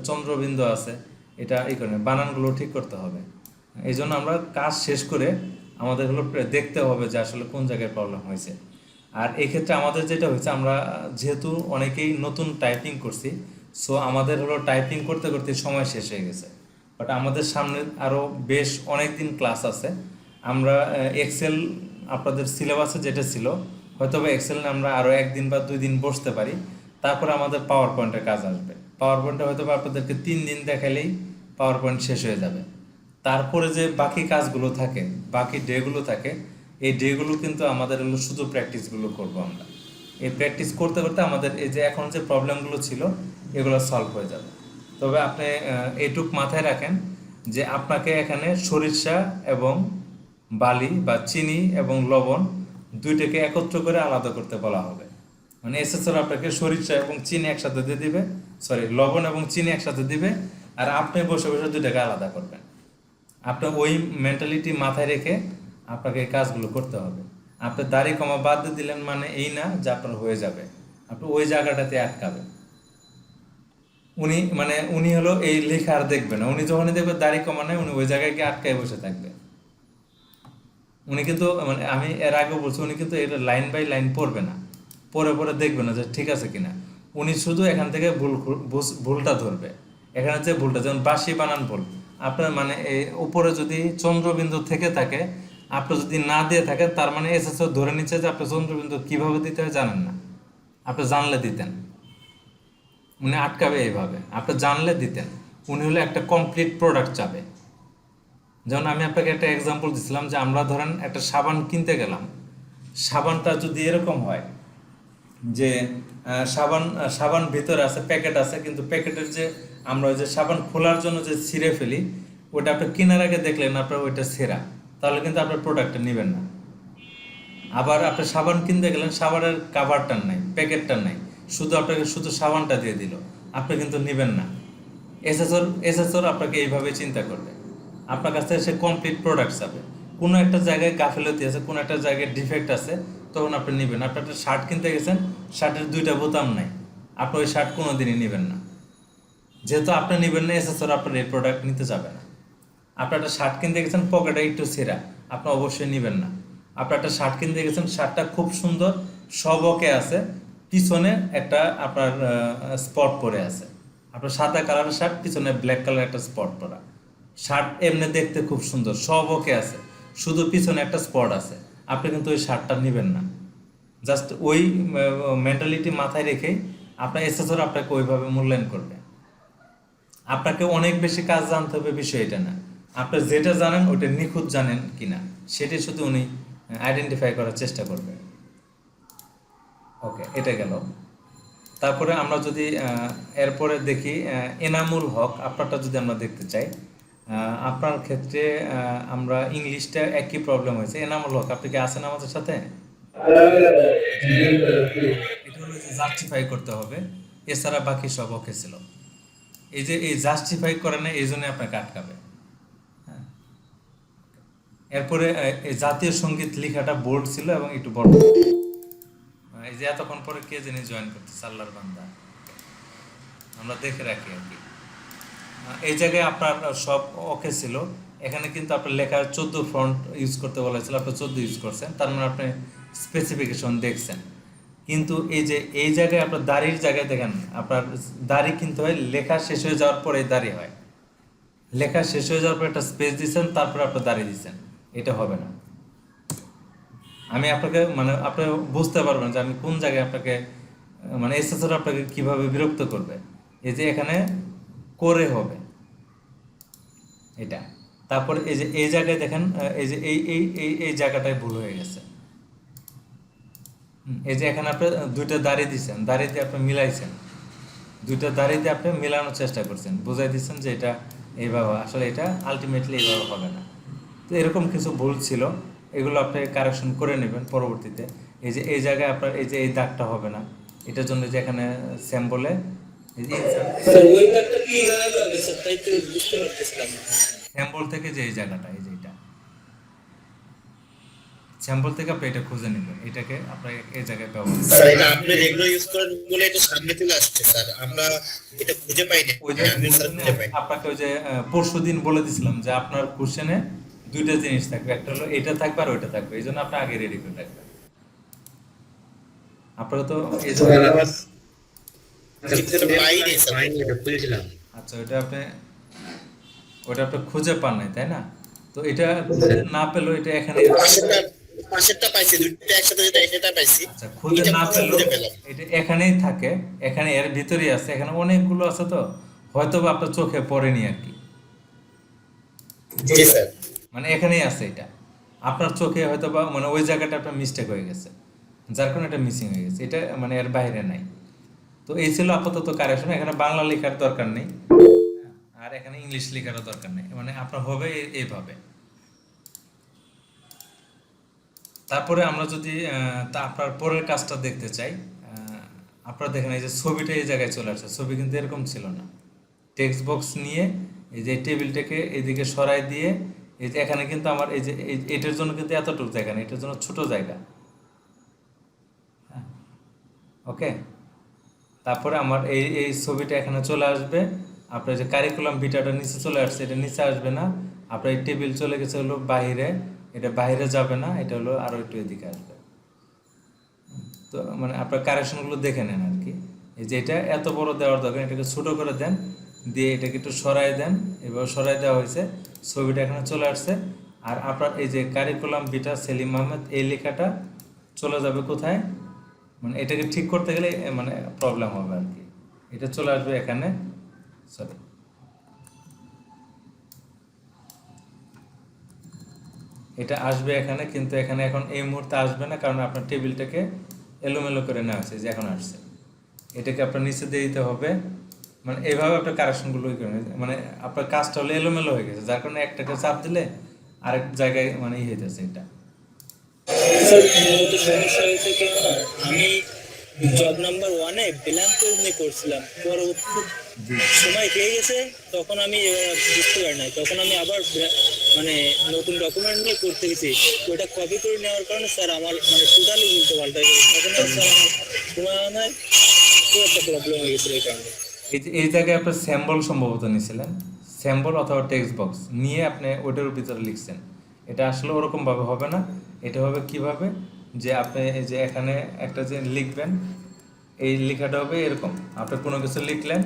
চন্দ্রবিন্দু আছে, এটা এই কারণে বানানগুলো ঠিক করতে হবে। এই জন্য আমরা কাজ শেষ করে আমাদের হলো দেখতে হবে যে আসলে কোন জায়গায় প্রবলেম হয়েছে। আর এক্ষেত্রে আমাদের যেটা হয়েছে, আমরা যেহেতু অনেকেই নতুন টাইপিং করছি, সো আমাদের হলো টাইপিং করতে করতে সময় শেষ হয়ে গেছে। বাট আমাদের সামনে আরও বেশ অনেক দিন ক্লাস আছে। আমরা এক্সেল আপনাদের সিলেবাসে যেটা ছিল, হয়তো বা এক্সেল আমরা আরও 1 দিন বা 2 দিন বসতে পারি, তারপরে আমাদের পাওয়ার পয়েন্টের কাজ আসবে। পাওয়ার পয়েন্টে হয়তো বা আপনাদেরকে 3 দিন দেখালেই পাওয়ার পয়েন্ট শেষ হয়ে যাবে। তারপরে যে বাকি কাজগুলো থাকে, বাকি ডেগুলো থাকে, এই ডেগুলো কিন্তু আমাদের হলো শুধু প্র্যাকটিসগুলো করব আমরা। এই প্র্যাকটিস করতে করতে আমাদের এই যে এখন যে প্রবলেমগুলো ছিল, এগুলো সলভ হয়ে যাবে। তবে আপনি এইটুক মাথায় রাখেন যে আপনাকে এখানে সরিষা এবং বালি বা চিনি এবং লবণ দুইটাকে একত্র করে আলাদা করতে বলা হবে। মানে এসএসআর আপনাকে সরিষা এবং চিনি একসাথে দিয়ে দিবে, লবণ এবং চিনি একসাথে দিবে, আর আপনি বসে বসে দুইটাকে আলাদা করবেন। আপনার ওই মেন্টালিটি মাথায় রেখে আপনাকে এই কাজগুলো করতে হবে। আপনি দাড়ি কমা বাদ দিয়ে দিলেন মানে এই না যে আপনার হয়ে যাবে, আপনি ওই জায়গাটাতে আটকাবেন। উনি হলো এই লেখা আর দেখবে না, উনি যখনই দেখবে দাড়ি কমা নেই, উনি ওই জায়গায় গিয়ে আটকায় বসে থাকবে। উনি কিন্তু মানে আমি এর আগে বলছি, উনি কিন্তু এটা লাইন বাই লাইন পড়বে না, পরে দেখবে না যে ঠিক আছে কিনা। উনি শুধু এখান থেকে ভুলটা ধরবে। এখানে যে ভুলটা, যেমন বাঁশি বানান ভুল, আপনার মানে উপরে যদি চন্দ্রবিন্দু থেকে থাকে, আপনি যদি না দিয়ে থাকেন, তার মানে এসএসও ধরে নিচ্ছে যে আপনি চন্দ্রবিন্দু কিভাবে দিতে হয় জানেন না। আপনি জানলে দিতেন, উনি আটকাবে এইভাবে। আপনি জানলে দিতেন, উনি হলে একটা কমপ্লিট প্রোডাক্ট চাবে। যেমন আমি আপনাকে একটা এক্সাম্পল দিছিলাম যে আমরা ধরেন একটা সাবান কিনতে গেলাম, সাবানটা যদি এরকম হয় যে সাবান ভিতরে আছে, প্যাকেট আছে, কিন্তু প্যাকেটের যে আমরা ওই যে সাবান খোলার জন্য যে ছিঁড়ে ফেলি, ওইটা আপনি কেনার আগে দেখলেন আপনার ওইটা ছেঁড়া, তাহলে কিন্তু আপনার প্রোডাক্টটা নেবেন না। আবার আপনি সাবান কিনতে গেলেন, সাবানের কাভারটার নাই, প্যাকেটটার নাই, আপনাকে শুধু সাবানটা দিয়ে দিল, আপনি কিন্তু নেবেন না। এসএসওর আপনাকে এইভাবে চিন্তা করবে, আপনার কাছ থেকে সে কমপ্লিট প্রোডাক্ট চাবে। কোনো একটা জায়গায় গাফিলতি আছে, কোনো একটা জায়গায় ডিফেক্ট আছে, তখন আপনি নেবেন। আপনি একটা শার্ট কিনতে গেছেন, শার্টের 2টা বোতাম নাই, আপনি ওই শার্ট কোনো দিনই নেবেন না। যেহেতু আপনি নেবেন না, এসএসওর আপনার এই প্রোডাক্ট নিতে যাবে না। আপনি একটা শার্ট কিনতে গেছেন, পকেটে একটু ছেঁড়া, আপনি অবশ্যই নেবেন না। আপনি একটা শার্ট কিনতে গেছেন, শার্টটা খুব সুন্দর, সব ওকে আছে, পিছনে একটা আপনার স্পট পরে আছে, আপনার সাদা কালারের শার্ট, পিছনে ব্ল্যাক কালার একটা স্পট পরা। শার্ট এমনি দেখতে খুব সুন্দর, সব ওকে আছে, শুধু পিছনে একটা স্পট আছে, আপনি কিন্তু ওই শার্টটা নেবেন না। জাস্ট ওই মেন্টালিটি মাথায় রেখেই আপনার এসএসওর আপনাকে ওইভাবে মূল্যায়ন করবে। আপনাকে অনেক বেশি কাজ জানতে হবে, বিষয় এটা না। আপনি যেটা জানেন ওটা নিখুঁত জানেন কিনা, সেটাই শুধু উনি আইডেন্টিফাই করার চেষ্টা করবে। ওকে, এটা গেল। তারপরে আমরা যদি এরপরে দেখি এনামুল হক, আপনারটা যদি আমরা দেখতে চাই, আপনার ক্ষেত্রে আমরা ইংলিশটা একই প্রবলেম হয়েছে। এনামুল হক, আপনি কি আছেন আমাদের সাথে? এটা হলো যে জাস্টিফাই করতে হবে, এছাড়া বাকি সব ওকে ছিল। এই যে এই জাস্টিফাই করে না, এই জন্য আপনাকে আটকাবে। হ্যাঁ, এরপরে এই জাতীয় সঙ্গীত লেখাটা বোল্ড ছিল এবং একটু বড়। এই যে এতক্ষণ পরে কে জানি জয়েন করতেছে, আল্লাহর বান্দা, আমরা দেখে রাখি আর কি। এই জায়গায় আপনার সব ওকে ছিল। এখানে কিন্তু আপনার লেখার 14 ফন্ট ইউজ করতে বলা হয়েছিল, আপনি 14 ইউজ করছেন, তার মানে আপনি স্পেসিফিকেশন দেখছেন। কিন্তু এই যে এই জায়গায় আপনার দাড়ির জায়গায় দেখেন, আপনার দাড়ি কিন্তু হয় লেখা শেষ হয়ে যাওয়ার পরে দাড়ি হয়। লেখা শেষ হয়ে যাওয়ার পর একটা স্পেস দিচ্ছেন, তারপরে আপনার দাড়ি দিচ্ছেন, এটা হবে না। আমি আপনাকে মানে আপনি বুঝতে পারবেন যে আমি কোন জায়গায় আপনাকে মানে এসএসআর আপনাকে কিভাবে বিরক্ত করবে। এই যে এখানে করে হবে এটা, তারপর এই যে এই জায়গায় দেখেন, এই যে এই এই এই এই জায়গাটায় ভুল হয়ে গেছে। এই যে এখানে আপনি দুইটা দাড়ি দিচ্ছেন, দাড়ি দিয়ে আপনি মিলাইছেন, দুইটা দাড়ি দিয়ে আপনি মিলানোর চেষ্টা করছেন, বুঝাই দিচ্ছেন যে এটা এইভাবে, আসলে এটা আলটিমেটলি এইভাবে হবে না। তো এরকম কিছু ভুল ছিল, এগুলো আপনি কারেকশন করে নেবেন পরবর্তীতে। এই যে এই জায়গায় আপনার এই যে এই দাগটা হবে না, এটার জন্য যে এখানে স্যাম্পলে স্যাম্পল থেকে যে এই জায়গাটা, এই যে এটা স্যাম্পল থেকে আপনি এটা খুঁজে নেবেন, এটাকে আপনার এই জায়গায় ব্যবহার করবেন। স্যার এটা আপনি রেগুলার ইউজ করেন বলে এটা সামনে চলে আসছে স্যার, আমরা এটা খুঁজে পাইনি। ওই যে আপনাকে ওই যে পরশুদিন বলে দিছিলাম যে আপনার কোশ্চেনে দুইটা জিনিস থাকবে, একটা হলো এটা থাকবে আর ওইটা থাকবে, এই জন্য আপনি আগে রেডি করে রাখবেন। আপনারা তো এই জন্য পাইনি স্যার। খুলেছিলাম। আচ্ছা, ওটা আপনি খুঁজে পান নাই, তাই না? তো এটা খুঁজে না পেলেও এটা এখানে পাশেরটা পাইছি, দুইটা একসাথে যেটা এটা পাইছি। আচ্ছা, খুঁজে না পেলেও এটা এখানেই থাকে, এখানে এর ভিতরেই আছে, এখানে অনেকগুলো আছে, তো হয়তো বা আপনার চোখে পড়েনি আর কি। জি স্যার। মানে এখানেই আছে, এটা আপনার চোখে হয়তো বা মানে ওই জায়গাটা আপনার মিস্টেক হয়ে গেছে, যার কারণে এটা মিসিং হয়ে গেছে, এটা মানে এর বাইরে নাই। তো এই ছিল আপাতত কারেকশন। এখানে বাংলা লেখার দরকার নেই, আর এখানে ইংলিশ লেখারও দরকার নেই, মানে আপনার হবে এইভাবে। তারপরে আমরা যদি তা আপনার পরের কাজটা দেখতে চাই, আপনারা দেখেন এই যে ছবিটা এই জায়গায় চলে আসছে, ছবি কিন্তু এরকম ছিল না। টেক্সট বক্স নিয়ে এই যে টেবিলটাকে এইদিকে সরাই দিয়ে এই যে এখানে কিন্তু আমার এই যে এটার জন্য কিন্তু এতটুকু জায়গা নেই, এটার জন্য ছোট জায়গা। হ্যাঁ, ওকে। তারপরে আমার এই এই ছবিটা এখানে চলে আসবে, আপনার যে কারিকুলাম বিটাটা নিচে চলে আসছে, এটা নিচে আসবে না, আপনার এই টেবিল চলে গেছে হলো বাইরে, এটা বাইরে যাবে না, এটা হলো আরো একটু এদিকে আসবে। তো মানে আপনার কারেকশনগুলো দেখে নেন আর কি। এই যে এটা এত বড় দেওয়ার দরকার, এটাকে ছোট করে দেন, দিয়ে এটাকে একটু সরাই দেন, এবার সরাই দেওয়া হয়েছে, ছবিটা এখানে চলে আসছে। আর আপনার এই যে কারিকুলাম বিটা সেলিম আহমেদ এই লেখাটা চলে যাবে কোথায়, মানে এটাকে ঠিক করতে গেলে মানে প্রবলেম হবে আর কি। এটা চলে আসবে এখানে, সরি এটা আসবে এখানে, কিন্তু এখানে এখন এই মুহূর্তে আসবে না, কারণ আপনার টেবিলটাকে এলোমেলো করে নেওয়া হয়েছে, যে এখন আসছে, এটাকে আপনার নিচে দিয়ে দিতে হবে। মানে এইভাবে আপনার কারেকশনগুলো মানে আপনার কাজটা হলে এলোমেলো হয়ে গেছে, যার কারণে একটাকে চাপ দিলে আরেক জায়গায় মানে ই হইতেছে এটা। সমস্যা হয়েছে কেন, আমি জব নাম্বার 1-এ ব্ল্যাঙ্ক পেজ নিয়ে করছিলাম, পরবর্তী সময় পেয়ে গেছে, তখন আমি বুঝতে পারি নাই, তখন আমি আবার মানে নতুন ডকুমেন্ট নিয়ে করতে গেছি, ওটা কপি করে নেওয়ার কারণে স্যার আমার মানে টোটালি উল্টো পাল্টা গেছে, তখন আর স্যার আমার সময় নাই, খুব একটা প্রবলেম হয়ে গেছিল এই কারণে। এই জায়গায় আপনার স্যাম্বল সম্ভবত নিয়েছিলেন, স্যাম্বল অথবা টেক্সট বক্স নিয়ে আপনি ওইটার ভিতরে লিখছেন, এটা আসলে ওরকমভাবে হবে না। এটা হবে কিভাবে, যে আপনি এই যে এখানে একটা যে লিখবেন, এই লেখাটা হবে এরকম, আপনি কোনো কিছু লিখলেন,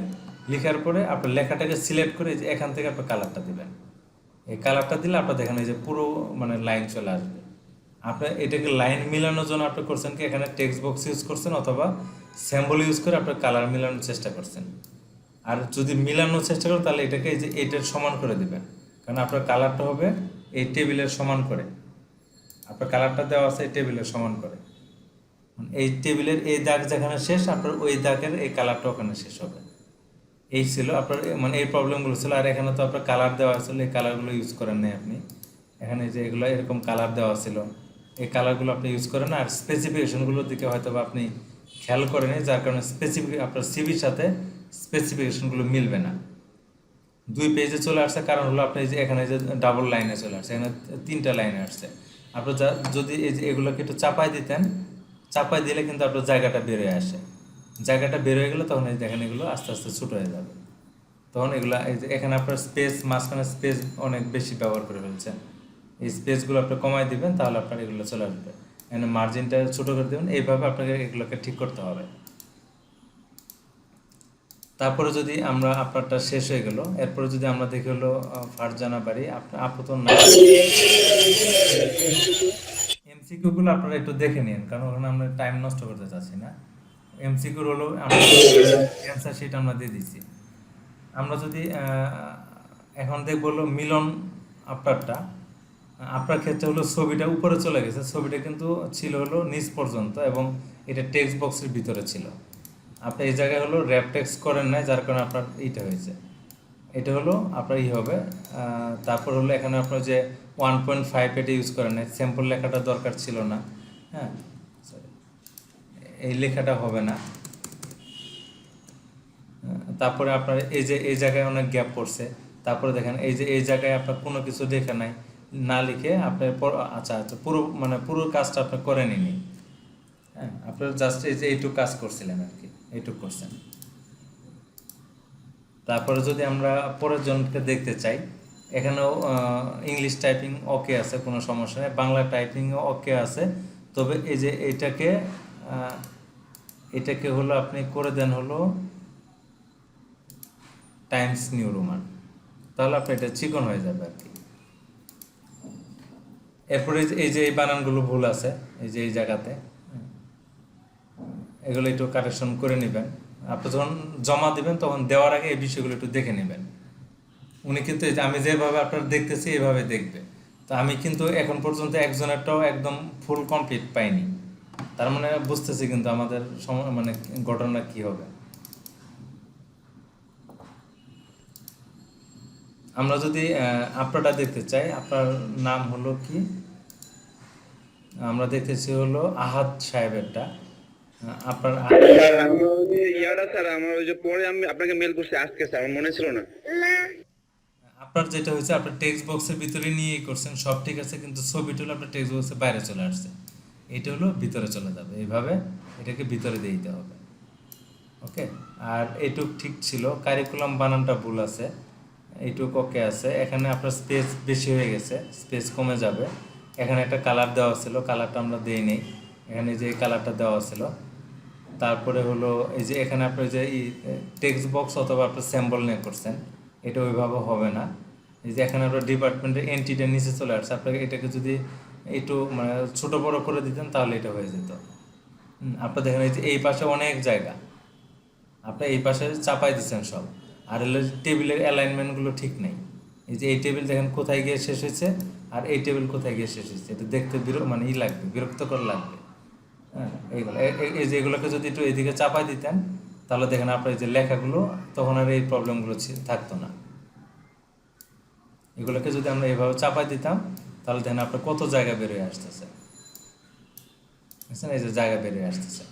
লেখার পরে আপনার লেখাটাকে সিলেক্ট করে যে এখান থেকে আপনি কালারটা দিবেন, এই কালারটা দিলে আপনার দেখেন এই যে পুরো মানে লাইন চলে আসবে। আপনি এটাকে লাইন মিলানোর জন্য আপনি করছেন কি, এখানে টেক্সট বক্স ইউজ করছেন অথবা স্যাম্বল ইউজ করে আপনার কালার মিলানোর চেষ্টা করছেন। আর যদি মিলানোর চেষ্টা করেন তাহলে এটাকে এই যে এটার সমান করে দিবেন, কারণ আপনার কালারটা হবে এই টেবিলের সমান করে, আপনার কালারটা দেওয়া আছে এই টেবিলের সমান করে। এই টেবিলের এই দাগ যেখানে শেষ আপনার ওই দাগের এই কালারটা ওখানে শেষ হবে। এই ছিল আপনার মানে এই প্রবলেমগুলো ছিল। আর এখানে তো আপনার কালার দেওয়া ছিল, এই কালারগুলো ইউজ করেন নাই আপনি। এখানে যে এগুলো এরকম কালার দেওয়া ছিল, এই কালারগুলো আপনি ইউজ করেন না। আর স্পেসিফিকেশনগুলোর দিকে হয়তো বা আপনি খেয়াল করেন, যার কারণে আপনার সিভির সাথে স্পেসিফিকেশনগুলো মিলবে না। 2 পেজে চলে আসছে, কারণ হলো আপনি যে এখানে যে ডাবল লাইনে চলে আসছে, এখানে 3টা লাইনে আসছে। আপনার যদি এই যে এগুলোকে একটু চাপাই দিতেন, চাপাই দিলে কিন্তু আপনার জায়গাটা বেরোয় আসে। জায়গাটা বের হয়ে গেলে তখন এই দেখেন এগুলো আস্তে আস্তে ছোট হয়ে যাবে। তখন এগুলা এই যে এখানে আপনার স্পেস, মাঝখানে স্পেস অনেক বেশি ব্যবহার করে ফেলছেন। এই স্পেসগুলো আপনি কমাই দিবেন, তাহলে আপনার এগুলো চলে আসবে। এখানে মার্জিনটা ছোট করে দেবেন। এইভাবে আপনাকে এগুলোকে ঠিক করতে হবে। তারপরে যদি আমরা আপনারটা শেষ হয়ে গেল, এরপরে যদি আমরা দেখি হলো ফারজানা বাড়ি, আপনার আপাতত না এমসিকিউ গুলো আপনারা একটু দেখে নিন, কারণ ওখানে আমরা টাইম নষ্ট করতে চাচ্ছি না। এমসিকিউ হলো অ্যান্সার শিট আমরা দিয়ে দিচ্ছি। আমরা যদি এখন দেখবো হলো মিলন আপনারটা, আপনার ক্ষেত্রে হলো ছবিটা উপরে চলে গেছে, ছবিটা কিন্তু ছিল হলো নিচ পর্যন্ত এবং এটা টেক্সট বক্সের ভিতরে ছিল। আপনি এই জায়গায় হলো র্যাপ টেক্সট করেন নাই, যার কারণে আপনার এইটা হয়েছে। এটা হলো আপনার হবে। তারপর হলো এখানে আপনার যে 1.5 এটা ইউজ করেন নাই, স্যাম্পল লেখাটা দরকার ছিল না। হ্যাঁ, এই লেখাটা হবে না। তারপরে আপনার এই যে এই জায়গায় অনেক গ্যাপ পড়ছে। তারপরে দেখেন এই যে এই জায়গায় আপনার কোনো কিছু লেখা নাই, না লিখে আপনার আচ্ছা পুরো কাজটা আপনি করে নিনি। হ্যাঁ, আপনার জাস্ট এই যে এইটুকু কাজ করছিলেন আর কি, এইটুকু করছেন। তারপরে যদি আমরা পরের জনকে দেখতে চাই, এখানেও ইংলিশ টাইপিং ওকে আছে, কোনো সমস্যা নেই। বাংলা টাইপিংও ওকে আছে। তবে এই যে এটাকে হলো আপনি করে দেন হলো টাইমস নিউ রোমান, তাহলে আপনার এটা চিকন হয়ে যাবে আর কি। এরপরে এই যে এই বানানগুলো ভুল আছে, এই যে এই জায়গাতে, এগুলো একটু কারেকশন করে নেবেন। আপনি যখন জমা দিবেন তখন দেওয়ার আগে এই বিষয়গুলো একটু দেখে নেবেন। উনি কিন্তু আমি যেভাবে আপনার দেখতেছি এভাবে দেখবে। তো আমি কিন্তু এখন পর্যন্ত একজনেরটাও একদম ফুল কমপ্লিট পাইনি, তার মানে বুঝতেছি কিন্তু আমাদের মানে ঘটনা কি হবে। আমরা যদি আপনারটা দেখতে চাই, আপনার নাম হলো কি, আমরা দেখতেছি হলো আহাদ সাহেবেরটা। আপনার আপনাকে মেল করছি আজকে স্যার, আমার মনে ছিল না। আপনার যেটা হয়েছে আপনার টেক্সট বক্সের ভিতরে নিয়ে করছেন, সব ঠিক আছে, কিন্তু ছবিটা হলো আপনার টেক্সট বক্সের বাইরে চলে আসছে। এটা হলো ভিতরে চলে যাবে, এইভাবে এটাকে ভিতরে দিয়ে দিতে হবে। ওকে, আর এইটুক ঠিক ছিল। কারিকুলাম বানানটা ভুল আছে, এইটুক ওকে আছে। এখানে আপনার স্পেস বেশি হয়ে গেছে, স্পেস কমে যাবে। এখানে একটা কালার দেওয়া ছিল, কালারটা আমরা দিই নেই। এখানে যে কালারটা দেওয়া ছিল। তারপরে হলো এই যে এখানে আপনার যে টেক্সট বক্স অথবা আপনার স্যাম্পল নিয়ে করছেন, এটা ওইভাবে হবে না। এই যে এখানে আপনার ডিপার্টমেন্টের এন্ট্রিটা নিচে চলে আসছে, আপনাকে এটাকে যদি একটু মানে ছোটো বড়ো করে দিতেন তাহলে এটা হয়ে যেত। আপনার দেখেন এই যে এই পাশে অনেক জায়গা, আপনি এই পাশে চাপাই দিচ্ছেন সব। আর হলো টেবিলের অ্যালাইনমেন্টগুলো ঠিক নেই। এই যে এই টেবিল দেখেন কোথায় গিয়ে শেষ হয়েছে, আর এই টেবিল কোথায় গিয়ে শেষ হয়েছে, এটা দেখতে মানে লাগবে, বিরক্তকর লাগবে। হ্যাঁ, এইগুলো এই যে এগুলোকে যদি একটু এদিকে চাপাই দিতেন তাহলে দেখেন আপনার এই যে লেখাগুলো তখন আর এই প্রবলেমগুলো থাকতো না। এগুলোকে যদি আমরা এইভাবে চাপাই দিতাম তাহলে দেখেন আপনার কত জায়গা বেরিয়ে আসতেছে, বুঝছেন? এই যে জায়গা বেরিয়ে আসতেছে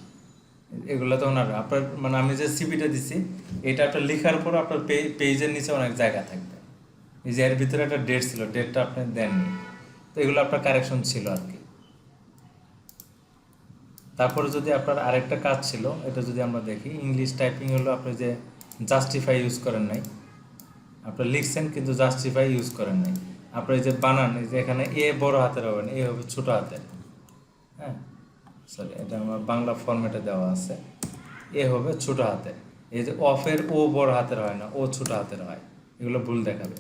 এগুলো তখন আর আপনার মানে আমি যে সিপিটা দিছি এটা আপনার লেখার পর আপনার পেজের নিচে অনেক জায়গা থাকবে। এই যে এর ভিতরে একটা ডেট ছিল, ডেটটা আপনি দেননি, তো এগুলো আপনার কারেকশন ছিল আর কি। তারপরে যদি আপনার আরেকটা কাজ ছিল, এটা যদি আমরা দেখি, ইংলিশ টাইপিং হলো আপনি যে জাস্টিফাই ইউজ করেন নাই, আপনার লিখছেন কিন্তু জাস্টিফাই ইউজ করেন নাই। আপনার এই যে বানান, এই যে এখানে এ বড় হাতের হবে না, এ হবে ছোট হাতের। হ্যাঁ, সরি, এটা আমার বাংলা ফরম্যাটে দেওয়া আছে, এ হবে ছোট হাতের। এই যে অফের ও বড় হাতের হয় না, ও ছোট হাতের হয়, এগুলো ভুল দেখাবে।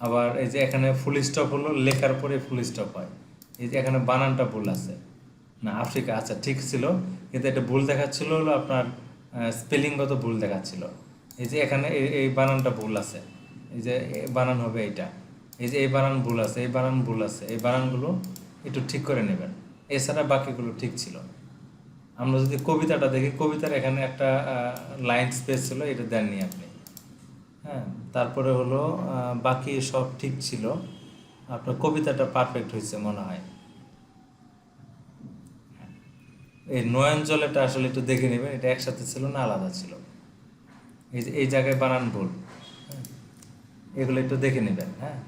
আবার এই যে এখানে ফুল স্টপ হলো লেখার পরে ফুল স্টপ হয়, এই যে এখানে বানানটা ভুল আছে না, আফ্রিকা আচ্ছা ঠিক ছিল, কিন্তু এটা ভুল দেখাচ্ছিল হলো আপনার স্পেলিংগত ভুল দেখাচ্ছিল। এই যে এখানে এই বানানটা ভুল আছে, এই যে বানান হবে এইটা, এই যে এই বানান ভুল আছে, এই বানান ভুল আছে, এই বানানগুলো একটু ঠিক করে নেবেন। এছাড়া বাকিগুলো ঠিক ছিল। আমরা যদি কবিতাটা দেখি, কবিতার এখানে একটা লাইন স্পেস ছিল, এটা দেননি আপনি। হ্যাঁ, তারপরে হলো বাকি সব ঠিক ছিল, আপনার কবিতাটা পারফেক্ট হয়েছে মনে হয়। এই নয়ন জলেটা আসলে একটু দেখে নেবেন, এটা একসাথে ছিল না আলাদা ছিল। এই যে এই জায়গায় বানান ভুল, হ্যাঁ, এগুলো একটু দেখে নেবেন। হ্যাঁ,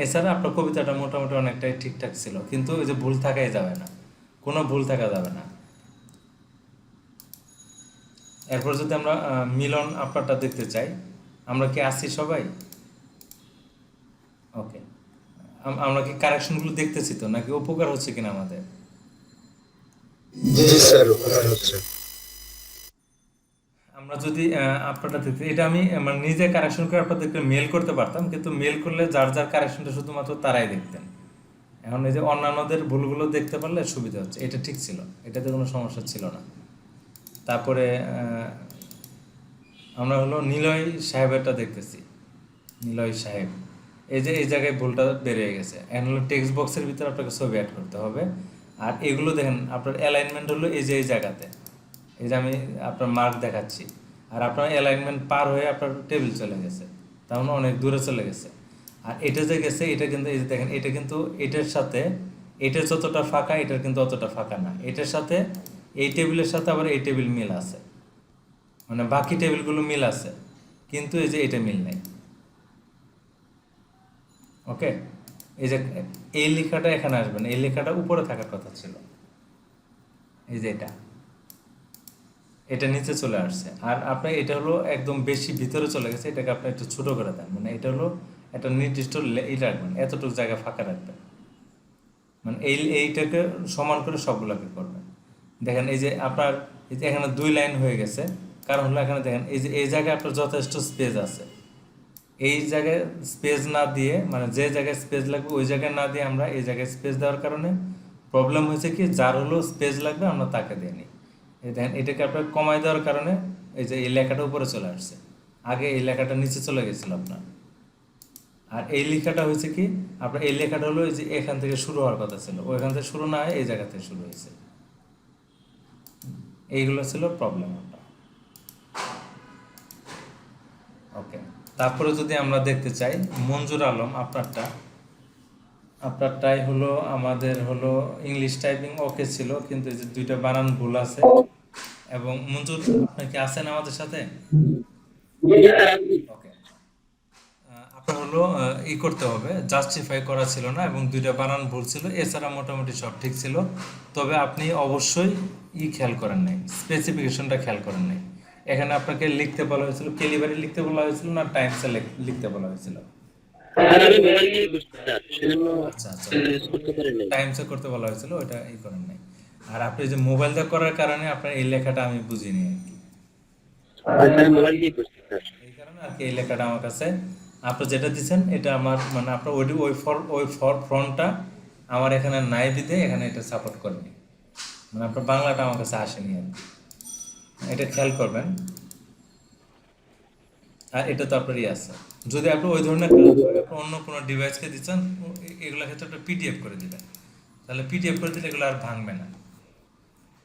এছাড়া আপনার কবিতাটা মোটামুটি অনেকটাই ঠিকঠাক ছিল, কিন্তু ওই যে ভুল থাকাই যাবে না, কোনো ভুল থাকা যাবে না। এরপর যদি আমরা মিলন আপনারটা দেখতে চাই, আমরা কি আছি সবাই? ওকে, আমরা কি কারেকশনগুলো দেখতেছি তো, নাকি উপকার হচ্ছে কিনা আমাদের? জি স্যার, উপকার হচ্ছে। আমরা যদি আপনারটা দেখতে, এটা আমি মানে নিজে কারেকশন করে আপনাদেরকে মেল করতে পারতাম, কিন্তু মেল করলে যার যার কারেকশনটা শুধুমাত্র তারাই দেখতেন। এখন এই যে অন্যান্যদের ভুলগুলো দেখতে পারলে সুবিধা হচ্ছে। এটা ঠিক ছিল, এটাতে কোনো সমস্যা ছিল না। তারপরে আমরা হলো নিলয় সাহেবেরটা দেখতেছি, নিলয় সাহেব, এই যে এই জায়গায় ভুলটা বেড়ে গেছে। এখন হলো টেক্সট বক্সের ভিতরে আপনাকে ছবি অ্যাড করতে হবে। আর এগুলো দেখেন আপনার অ্যালাইনমেন্ট হলো এই যে এই জায়গাতে, এই যে আমি আপনার মার্ক দেখাচ্ছি, আর আপনার অ্যালাইনমেন্ট পার হয়ে আপনার টেবিল চলে গেছে, তার মানে অনেক দূরে চলে গেছে। আর এটা যে গেছে, এটা কিন্তু এই যে দেখেন, এটা কিন্তু এটার সাথে, এটার যতটা ফাঁকা এটার কিন্তু অতটা ফাঁকা না। এটার সাথে এই টেবিলের সাথে আবার এই টেবিল মিল আছে, মানে বাকি টেবিলগুলো মিল আছে, কিন্তু এই যে এটা মিল নেই। ওকে, এই যে এই লেখাটা এখানে আসবে না, এই লেখাটা উপরে থাকার কথা ছিল, এই যে এটা নিচে চলে আসছে। আর আপনার এটা হলো একদম বেশি ভিতরে চলে গেছে, এটাকে আপনি একটু ছোট করে দেন, মানে এটা হলো একটা নির্দিষ্ট এই রাখবেন, এতটুকু জায়গা ফাঁকা রাখবেন, মানে এইটাকে সমান করে সবগুলোকে করবেন। দেখেন এই যে আপনার এই যে এখানে 2 লাইন হয়ে গেছে, কারণ হলো এখানে দেখেন এই যে এই জায়গায় আপনার যথেষ্ট স্পেস আছে, এই জায়গায় স্পেস না দিয়ে, মানে যে জায়গায় স্পেস লাগবে ওই জায়গায় না দিয়ে আমরা এই জায়গায় স্পেস দেওয়ার কারণে প্রবলেম হয়েছে কি, যার হলো স্পেস লাগবে আমরা তাকে দিয়ে নিই। এই দেখেন এটাকে আপনার কমাই দেওয়ার কারণে এই যে এই লেখাটা উপরে চলে আসছে, আগে এই লেখাটা নিচে চলে গেছিল আপনার। আর এই লেখাটা হয়েছে কি, আপনার এই লেখাটা হলো এই যে এখান থেকে শুরু হওয়ার কথা ছিল, ওইখান থেকে শুরু না হয় এই জায়গা থেকে শুরু হয়েছে। এইগুলো ছিল প্রবলেম আপনার। ওকে, তারপরে যদি আমরা দেখতে চাই মঞ্জুর আলম আপনারটাই হলো আমাদের হলো ইংলিশ টাইপিং ওকে ছিল, কিন্তু এই যে 2টা বানান ভুল আছে। এবং মঞ্জুর, আপনি কি আছেন আমাদের সাথে? ওকে, আপনার হলো ই করতে হবে, জাস্টিফাই করা ছিল না এবং 2টা বানান ভুল ছিল, এছাড়া মোটামুটি সব ঠিক ছিল। তবে আপনি অবশ্যই খেয়াল করেন নাই, স্পেসিফিকেশনটা খেয়াল করেন নাই। এখানে আপনাকে লিখতে বলা হয়েছিল, ক্যালিবারি লিখতে বলা হয়েছিল না টাইমসে লিখতে বলা হয়েছিল? আচ্ছা আচ্ছা, টাইমসে করতে বলা হয়েছিল, ওইটা করেন নাই। আর আপনি যে মোবাইল দিয়ে করার কারণে আপনার এই লেখাটা আমি বুঝিনি আর কি, এই কারণে আর কি এই লেখাটা আমার কাছে, আপনি যেটা দিচ্ছেন এটা আমার মানে আপনার ওই ফ্রন্টটা আমার এখানে নাই বিধে এখানে এটা সাপোর্ট করেনি, মানে আপনার বাংলাটা আমার কাছে আসেনি আর কি, এটা খেয়াল করবেন। আর এটা তো আপনারই আছে। যদি আপনি ওই ধরনের অন্য কোনো ডিভাইসকে দিচ্ছেন, এগুলোর ক্ষেত্রে আপনি পিডিএফ করে দিবেন, তাহলে পিডিএফ করে দিলে এগুলো আর ভাঙবে না।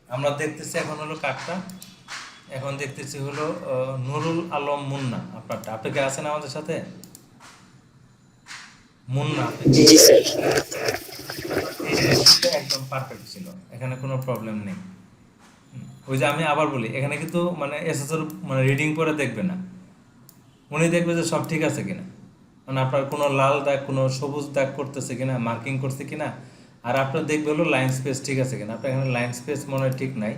আমরা দেখতেছি এখন হলো কার্ডটা, এখন দেখতেছি হলো নুরুল আলম মুন্না আপনারটা। আপনি কি আছেন আমাদের সাথে? মুন্না একদম পারফেক্ট ছিল, এখানে কোনো প্রবলেম নেই। ওই যে আমি আবার বলি, এখানে কিন্তু মানে এসএসএর মানে রিডিং করে দেখবে না, উনি দেখবে যে সব ঠিক আছে কিনা, মানে আপনার কোনো লাল দাগ কোনো সবুজ দাগ করতেছে কিনা, মার্কিং করছে কিনা। আর আপনার দেখবে হলো লাইন স্পেস ঠিক আছে কিনা। আপনার এখানে লাইন স্পেস মনে হয় ঠিক নাই,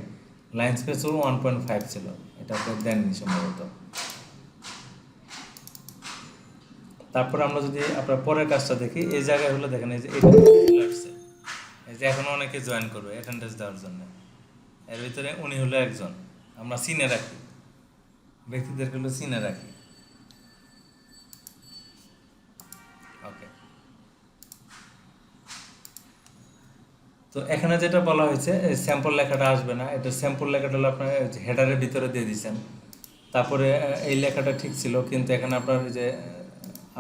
লাইন স্পেস হলো 1.5 ছিল, এটা আপনি দেননি সম্ভবত। তারপর আমরা যদি আপনার পরের কাজটা দেখি, এই জায়গায় হলো দেখেন এই যে এটা আসছে, এই যে এখন অনেকে জয়েন করবে অ্যাটেন্ডেন্স দেওয়ার জন্য, এর ভিতরে উনি হলো একজন। আমরা সিনে রাখি, ব্যক্তিদেরকে হলো সিনে রাখি। ওকে, তো এখানে যেটা বলা হয়েছে স্যাম্পল লেখাটা আসবে না, এটা স্যাম্পল লেখাটা হলো আপনার হেডারের ভিতরে দিয়ে দিয়েছেন। তারপরে এই লেখাটা ঠিক ছিল, কিন্তু এখানে আপনার যে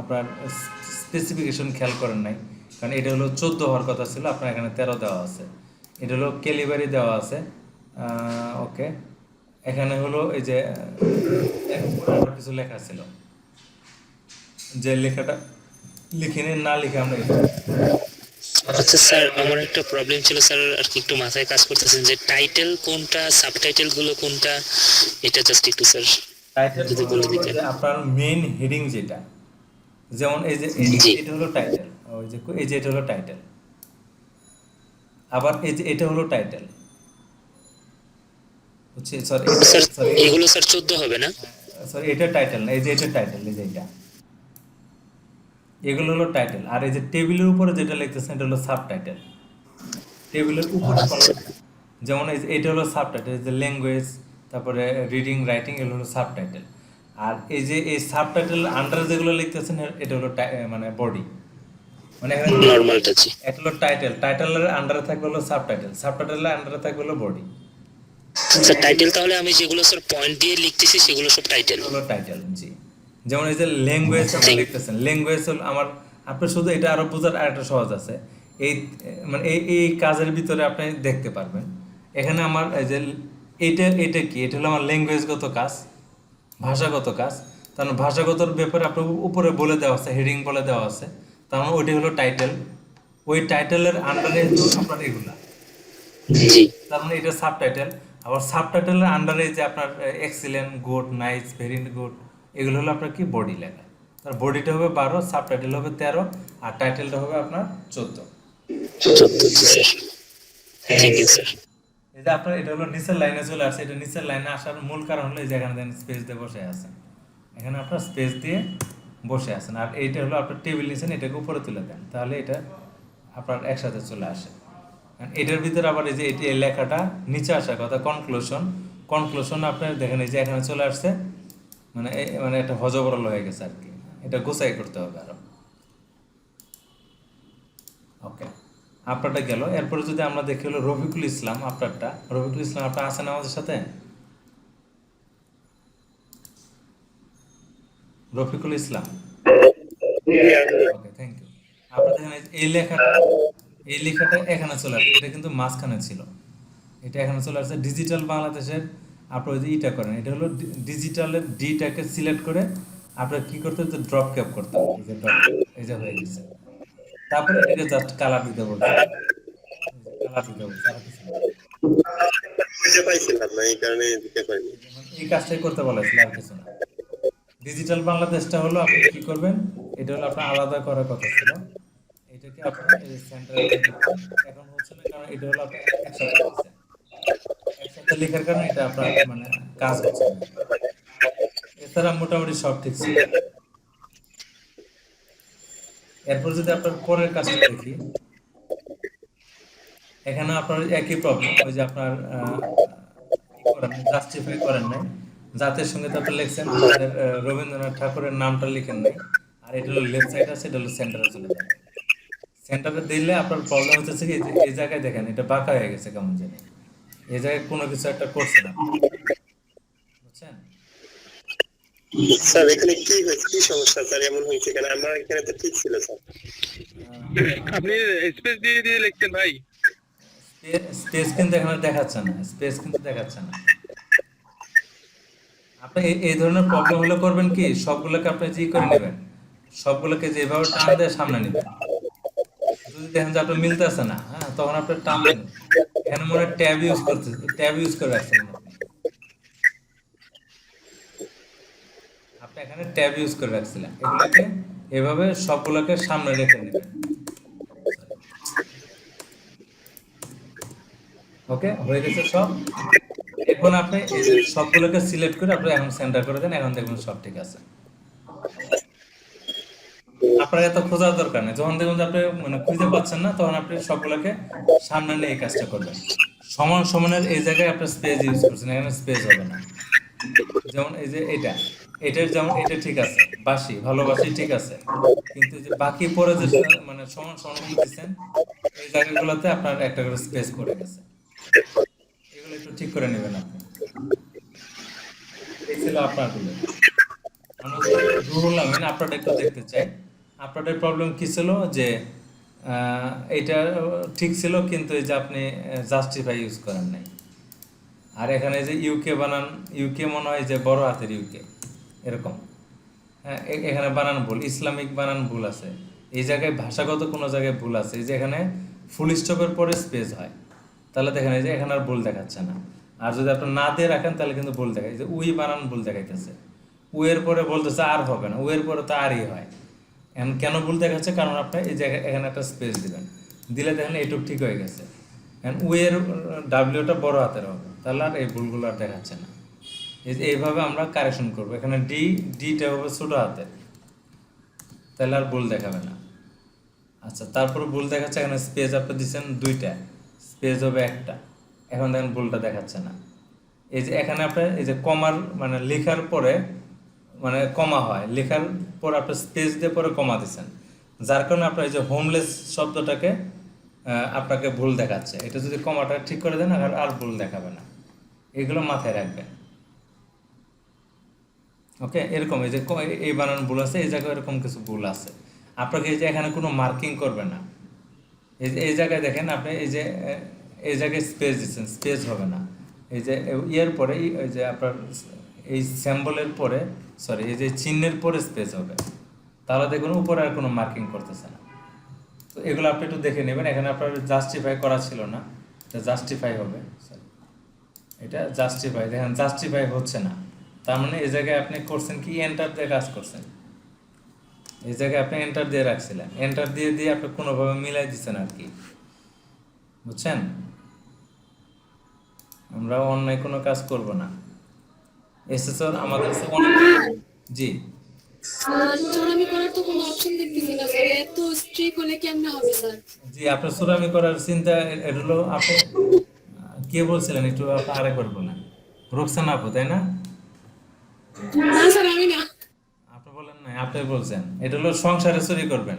আপনার স্পেসিফিকেশন খেয়াল করেন নাই, কারণ এটা হলো 14 হওয়ার কথা ছিল, আপনার এখানে 13 দেওয়া আছে। এটা হলো ক্যালিবারি দেওয়া আছে। ওকে, এখানে হলো এই যে উপরে আরো কিছু লেখা ছিল, যে লেখাটা লিখিনি না লিখে আমরা আচ্ছা স্যার, আমার একটা প্রবলেম ছিল স্যার, আর কি একটু মাথায় কাজ করতেছেন যে টাইটেল কোনটা, সাবটাইটেল গুলো কোনটা, এটা জাস্ট একটু স্যার টাইটেল যদি বলে দিতেন। আপনার মেইন হেডিং যেটা, যেমন এই যে জি। এটা হলো টাইটেল, ওই যে এই যে এটা হলো টাইটেল, আবার এই যে এটা হলো টাইটেল, বুঝছি? সরি স্যার সরি এগুলো স্যার 14 হবে না? সরি, এটা টাইটেল না, এই যে এটা টাইটেল, এই যে এটা, এগুলো হলো টাইটেল। আর এই যে টেবিলের উপরে যেটা লিখতেছেন এটা হলো সাবটাইটেল, টেবিলের উপরে কলামটা। যেমন এই যে এটা হলো সাবটাইটেল, এই যে ল্যাঙ্গুয়েজ, তারপরে রিডিং রাইটিং, এগুলো হলো সাবটাইটেল। আর এই যে এই সাবটাইটেল আন্ডারে যেগুলো লিখতেছেন এটা হলো মানে বডি, মানে এখানে নরমালটা জি। একটা হলো টাইটেল, টাইটেলের আন্ডারে থাকবে হলো সাবটাইটেল, সাবটাইটেলের আন্ডারে থাকবে হলো বডি। স্যার টাইটেল তাহলে আমি যেগুলো স্যার পয়েন্ট দিয়ে লিখতেছি সেগুলো সব টাইটেল। হলো টাইটেল, জি। যেমন এই যে ল্যাঙ্গুয়েজ আপনি লিখতেছেন, ল্যাঙ্গুয়েজ হলো আমার, আপনি শুধু এটা আরো বোঝার আরেকটা সহজ আছে, এই মানে এই কাজের ভিতরে আপনি দেখতে পারবেন। এখানে আমার এই যে এটা কি, এটা হলো আমার ল্যাঙ্গুয়েজগত কাজ, ভাষাগত কাজ। তার মানে ভাষাগতর ব্যাপারে আপনার উপরে বলে দেওয়া আছে, হেডিং বলে দেওয়া আছে, তার মানে ওইটা হলো টাইটেল। ওই টাইটেলের আন্ডারে আপনার এগুলা, জি। তার মানে এটা সাবটাইটেল। আবার সাবটাইটেলের আন্ডারে যে আপনার excellent, good, nice, very good, এগুলো হলো আপনার কি বডি লেখা। তার বডিটা হবে 12, সাবটাইটেল হবে 13, আর টাইটেলটা হবে আপনার 14। 14 জি স্যার। Thank you sir. এই যে আপনার এটা হলো নিচের লাইনে চলে আসছে, এটা নিচের লাইনে আসার মূল কারণ হলো এই যে এখানে দেন স্পেস দিয়ে বসে আছেন, এখানে আপনার স্পেস দিয়ে বসে আছেন। আর এইটা হলো আপনার টেবিল নিছেন, এটাকে উপরে তুলে দেন, তাহলে এটা আপনার একসাথে চলে আসে। এটার ভিতরে আবার এই যে এই লেখাটা নিচে আসার কথা, কনক্লুশন, কনক্লুশন আপনার দেখেন এই যে এখানে চলে আসছে, মানে মানে একটা হজবরল হয়ে গেছে আর কি, এটা গোছাই করতে হবে আরো। ওকে, আপনারটা গেল। এরপরে যদি আমরা দেখি হলো রফিকুল ইসলাম, আপনারটা রফিকুল ইসলাম, আপনার আছেন আমাদের সাথে? রফিকুল ইসলাম, ওকে, থ্যাংক ইউ। আপনার দেখেন এই লেখাটা এখানে চলে আসছে, এটা কিন্তু মাঝখানে ছিল, এটা এখানে চলে আসছে। ডিজিটাল বাংলাদেশের আপনার ওই যে ইটা করেন, এটা হলো ডিজিটালের ডিটাকে সিলেক্ট করে আপনার কি করতে হচ্ছে, ড্রপ ক্যাপ করতে হবে, এই যে ড্রপ, এই যে হয়ে গেছে। তারপরে এটাকে জাস্ট কালার দিতে বলছে, কালার দিতে বলছে, আর কিছু না। বুঝতে পাইছিলাম না, এই কারণে দিতে পারিনি। এই কাজটাই করতে বলেছিল, আর কিছু না। ডিজিটাল বাংলাদেশটা হলো আপনি কি করবেন, এটা হলো আপনার আলাদা করার কথা ছিল, এটাকে আপনি সেন্টারে এখন হচ্ছে না, কারণ এটা হলো আপনি একসাথে লিখছেন, একসাথে লেখার কারণে এটা আপনার মানে কাজ হচ্ছে না। এছাড়া মোটামুটি সব ঠিক ছিল। এরপর যদি আপনার পরের কাজটা দেখি, এখানে আপনার একই প্রবলেম, ওই যে আপনার জাস্টিফাই করেন নাই, জাতের সঙ্গে তো আপনি লিখছেন আমাদের রবীন্দ্রনাথ ঠাকুরের নামটা লিখেন নাই, আর এটা হলো লেফট সাইড আছে, এটা হলো সেন্টারে চলে যাবে। সেন্টারে দিলে আপনার প্রবলেম হচ্ছে কি, এই জায়গায় দেখেন এটা বাঁকা হয়ে গেছে কেমন জানি, এই জায়গায় কোনো কিছু একটা করছে না, বুঝছেন? স্যার এখানে কি হয়েছে, কি সমস্যা স্যার এমন হয়েছে? কেন আমার এখানে তো ঠিক ছিল স্যার। আপনি স্পেস দিয়ে দিয়ে লিখছেন ভাই। স্পেস কিন্তু এখানে দেখাচ্ছে না, স্পেস কিন্তু দেখাচ্ছে না। আপনি এই ধরনের প্রবলেম হলে করবেন কি, সবগুলোকে আপনি জি করে নেবেন, সবগুলোকে যেভাবে টান দিয়ে সামনে নেবেন। যদি দেখেন যে আপনার মিলতেছে না, হ্যাঁ, তখন আপনি টান দেন। এখানে মনে হয় ট্যাব ইউজ করতে, ট্যাব ইউজ করে রাখছেন আপনি এখানে ট্যাব ইউজ করে রাখছিলেন, এগুলোকে এভাবে সবগুলোকে সামনে রেখে নেবেন। ওকে, হয়ে গেছে সব। এখন আপনি এই যে সবগুলোকে সিলেক্ট করে আপনি এখন সেন্টার করে দেন, এখন দেখবেন সব ঠিক আছে। আপনার এত খোঁজার দরকার নেই, যখন দেখবেন যে আপনি মানে খুঁজে পাচ্ছেন না, তখন আপনি সবগুলোকে সামনে নিয়ে এই কাজটা করবেন। সমান সমানের এই জায়গায় আপনি স্পেস ইউজ করছেন, এখানে স্পেস হবে না। যেমন এই যে এটার যেমন এটা ঠিক আছে, বাসি ভালোবাসি ঠিক আছে, কিন্তু যে বাকি পরে যে মানে সমান সমান দিচ্ছেন, এই জায়গাগুলোতে আপনার একটা করে স্পেস পড়ে গেছে, এগুলো একটু ঠিক করে নেবেন আপনি। এই ছিল আপনারগুলো। রুহুল আমিন, আপনারটা একটু দেখতে চাই, আপনাদের প্রবলেম কি ছিল, যে এটা ঠিক ছিল, কিন্তু এই যে আপনি জাস্টিফাই ইউজ করেন নাই। আর এখানে যে ইউকে বানান, ইউকে মনে হয় যে বড় হাতের ইউকে এরকম। হ্যাঁ, এখানে বানান ভুল, ইসলামিক বানান ভুল আছে। এই জায়গায় ভাষাগত কোনো জায়গায় ভুল আছে, এই যে এখানে ফুল স্টপের পরে স্পেস হয়, তাহলে দেখেন এই যে এখানে আর ভুল দেখাচ্ছে না। আর যদি আপনি না দিয়ে রাখেন তাহলে কিন্তু ভুল দেখায়, যে উই বানান ভুল দেখাইতেছে, উয়ের পরে বলতেছে আর হবে না, উয়ের পরে তো আরই হয়। এখন কেন ভুল দেখাচ্ছে? কারণ আপনি এই জায়গায় এখানে একটা স্পেস দিবেন, দিলে দেখেন এইটুক ঠিক হয়ে গেছে। এখন উয়ের ডাব্লিউটা বড় হাতের হবে, তাহলে আর এই ভুলগুলো আর দেখাচ্ছে না। এই যে এইভাবে আমরা কারেকশন করবো। এখানে ডিটা হবে ছোটো হাতের, তাহলে আর ভুল দেখাবে না। আচ্ছা, তারপর ভুল দেখাচ্ছে, এখানে স্পেস আপনি দিচ্ছেন 2টা, স্পেস হবে 1টা, এখন দেখেন ভুলটা দেখাচ্ছে না। এই যে এখানে আপনি এই যে কমার মানে লেখার পরে মানে কমা হয়, লেখার পর আপনি স্পেস দিয়ে পরে কমা দিচ্ছেন, যার কারণে আপনার এই যে হোমলেস শব্দটাকে আপনাকে ভুল দেখাচ্ছে। এটা যদি কমাটা ঠিক করে দেন আর ভুল দেখাবে না, এগুলো মাথায় রাখবেন। ওকে, এরকম এই যে এই বানান ভুল আছে, এই জায়গায় এরকম কিছু ভুল আছে। আপনাকে এই যে এখানে কোনো মার্কিং করবে না। এই যে এই জায়গায় দেখেন আপনি এই যে এই জায়গায় স্পেস দিচ্ছেন, স্পেস হবে না। এই যে ইয়ের পরে এই যে আপনার এই স্যাম্বলের পরে সরি এই যে চিহ্নের পরে স্পেস হবে, তাহলে দেখুন উপরে আর কোনো মার্কিং করতেছে না। তো এগুলো আপনি একটু দেখে নেবেন। এখানে আপনার জাস্টিফাই করা ছিল না, এটা জাস্টিফাই হবে, সরি এটা জাস্টিফাই, দেখেন জাস্টিফাই হচ্ছে না। তার মানে এই জায়গায় আপনি করছেন কি, এন্টার দিয়ে কাজ করছেন। এই জায়গায় আপনি এন্টার দিয়ে রাখছিলেন, এন্টার দিয়ে আপনি কোনোভাবে মিলাই দিচ্ছেন আর কি, বুঝছেন? আমরা অন্যায় কোনো কাজ করব না। এসএসআর আমাদের কাছে অনেক, জি চুরামি করার তো কোনো অপশন দেখতেছি না স্যার, এত স্ট্রিক হলে কেমনে হবে স্যার? জি, আপনার সুরামি করার চিন্তা এটা হলো, আপনি কে বলছিলেন একটু আপনি আরেকবার বলেন? রোকসানা আপু, তাই না? না স্যার আমি না। আপনি বলেন না, আপনি বলছেন এটা হলো সংসারে চুরি করবেন,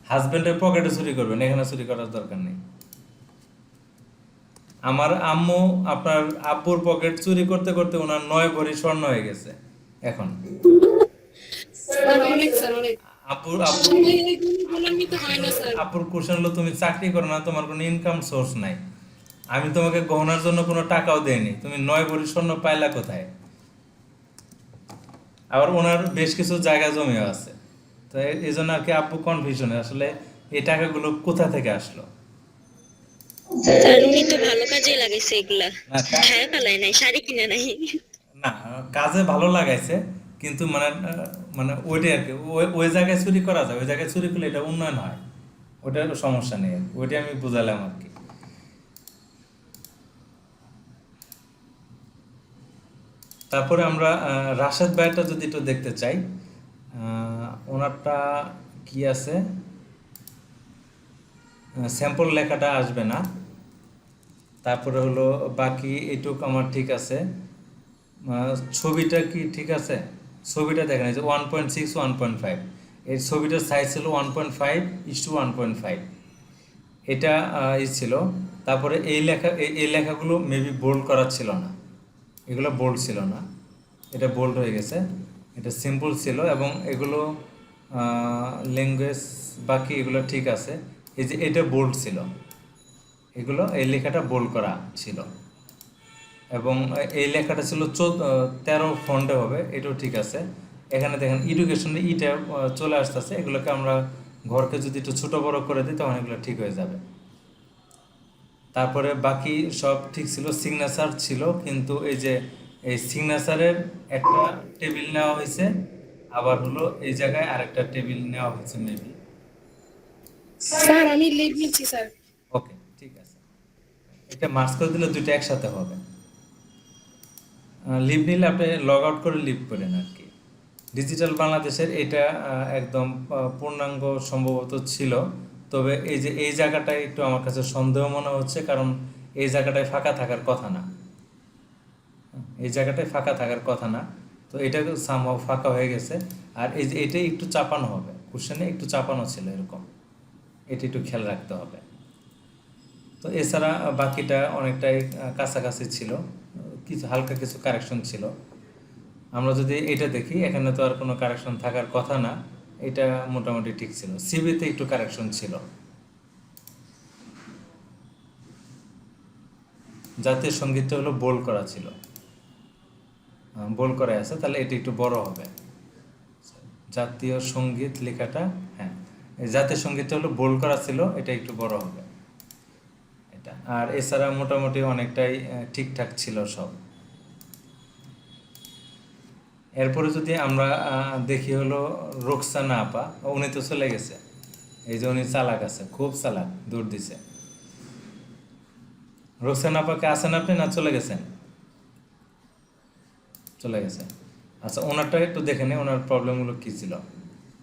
হাজবেন্ডের পকেটে চুরি করবেন, এখানে চুরি করার দরকার নেই। আমার আম্মু আপনার আব্বুর পকেট চুরি করতে করতে ওনার 9 ভরি স্বর্ণ হয়ে গেছে এখন। স্যার অনেক স্যার অনেক। আপুর বললামই তো হয় না স্যার। আপুর কোশ্চেন হলো তুমি চাকরি করো না, তোমার কোনো ইনকাম সোর্স নাই, আমি তোমাকে গহনার জন্য কোনো টাকাও দেইনি, তুমি 9 ভরি স্বর্ণ পাইলা কোথায়? আবার ওনার বেশ কিছু জায়গা জমিও আছে, তো এই জন্য আর কি আপু কনফিউশনে আসলে এই টাকাগুলো কোথা থেকে আসলো। স্যার উনি তো ভালো কাজে লাগাইছে এগুলা, না, খায় পালাই নাই, শাড়ি কিনে নাই। না কাজে ভালো লাগাইছে, কিন্তু মানে মানে ওইটাই আর কি, ওই জায়গায় চুরি করা যায়, ওই জায়গায় চুরি করলে এটা উন্নয়ন হয়, ওইটার সমস্যা নেই, ওইটাই আমি বুঝালাম আর কি। তারপরে আমরা রাশেদ ভাইটা যদি একটু দেখতে চাই, ওনারটা কি আছে, স্যাম্পল লেখাটা আসবে না। তারপরে হলো বাকি এইটুক আমার ঠিক আছে। ছবিটা কি ঠিক আছে? ছবিটা দেখেন এই যে 1.6 1.5, এই ছবিটার সাইজ ছিল 1.5:1.5, এটা ছিল। তারপরে এই লেখাগুলো মেবি বোল্ড করা ছিল না, এগুলো বোল্ড ছিল না, এটা বোল্ড হয়ে গেছে, এটা সিম্পল ছিল। এবং এগুলো ল্যাঙ্গুয়েজ বাকি এগুলো ঠিক আছে। এই যে এটা বোল্ড ছিল, এগুলো এই লেখাটা বোল্ড করা ছিল, এবং এই লেখাটা ছিল 13 ফন্টে হবে, এটাও ঠিক আছে। এখানে দেখেন এডুকেশনের ইটা চলে আসতেছে, এগুলোকে আমরা ঘরকে যদি একটু ছোটো বড়ো করে দিই তখন এগুলো ঠিক হয়ে যাবে। তারপরে বাকি সব ঠিক ছিল, সিগনেচার ছিল, কিন্তু এই যে এই সিগনেচারের একটা টেবিল নেওয়া হয়েছে, আবার হলো এই জায়গায় আরেকটা টেবিল নেওয়া হয়েছে মেবি। স্যার আমি লিভ নিচ্ছি স্যার। ওকে ঠিক আছে, এটা মার্চ করে দিলে দুইটা একসাথে হবে। লিভ নিলে আপনি লগ আউট করে লিভ করেন আর কি। ডিজিটাল বাংলাদেশের এটা একদম পূর্ণাঙ্গ সম্ভবত ছিল, তবে এই যে এই জায়গাটায় একটু আমার কাছে সন্দেহ মনে হচ্ছে, কারণ এই জায়গাটায় ফাঁকা থাকার কথা না, এই জায়গাটায় ফাঁকা থাকার কথা না, তো এটা সামহাও ফাঁকা হয়ে গেছে। আর এই যে এটাই একটু চাপানো হবে, কোশ্চেনে একটু চাপানো ছিল এরকম, এটা একটু খেয়াল রাখতে হবে। তো এছাড়া বাকিটা অনেকটাই কাছাকাছি ছিল, কিছু হালকা কিছু কারেকশন ছিল। আমরা যদি এটা দেখি, এখানে তো আর কোনো কারেকশন থাকার কথা না, এটা মোটামুটি ঠিক ছিল। সিবিতে একটু কারেকশন ছিল, জাতীয় সঙ্গীতটা হলো বোল্ড করা ছিল, বোল্ড করা আছে, তাহলে এটা একটু বড় হবে। জাতীয় সঙ্গীত লেখাটা, হ্যাঁ এই জাতীয় সঙ্গীতটা হলো বোল্ড করা ছিল, এটা একটু বড় হবে এটা। আর এছাড়া মোটামুটি অনেকটাই ঠিকঠাক ছিল সব। এরপরে যদি আমরা দেখি হলো রোকসানা আপা, উনি তো চলে গেছে, এই যে উনি চালাক আছে, খুব চালাক, দৌড় দিছে। রোকসানা আপাকে আছেন আপনি না চলে গেছেন? চলে গেছে। আচ্ছা, ওনারটা একটু দেখে নিই, ওনার প্রবলেমগুলো কী ছিল।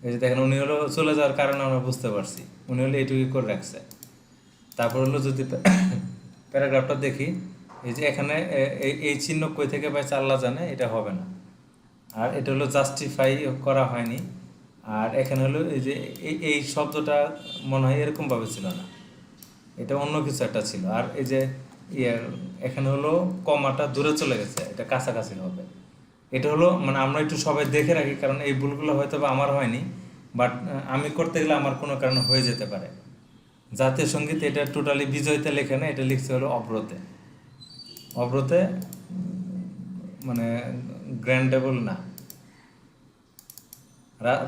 এই যে দেখেন, উনি হলো চলে যাওয়ার কারণে আমরা বুঝতে পারছি, উনি হলো এইটুকুই করে রাখছে। তারপর হলো যদি প্যারাগ্রাফটা দেখি, এই যে এখানে এই চিহ্ন কই থেকে পাইছে আল্লাহ জানে, এটা হবে না। আর এটা হলো জাস্টিফাই করা হয়নি। আর এখানে হলো এই যে এই শব্দটা মনে হয় এরকমভাবে ছিল না, এটা অন্য কিছু একটা ছিল। আর এই যে এখানে হলো কমাটা দূরে চলে গেছে, এটা কাছাকাছি হবে। এটা হলো মানে আমরা একটু সবাই দেখে রাখি, কারণ এই ভুলগুলো হয়তো বা আমার হয়নি, বাট আমি করতে গেলে আমার কোনো কারণে হয়ে যেতে পারে। জাতীয় সঙ্গীত এটা টোটালি বিজয়তে লেখে না, এটা লিখছে হলো অব্রতে। অব্রতে মানে গ্র্যান্ডেবল না।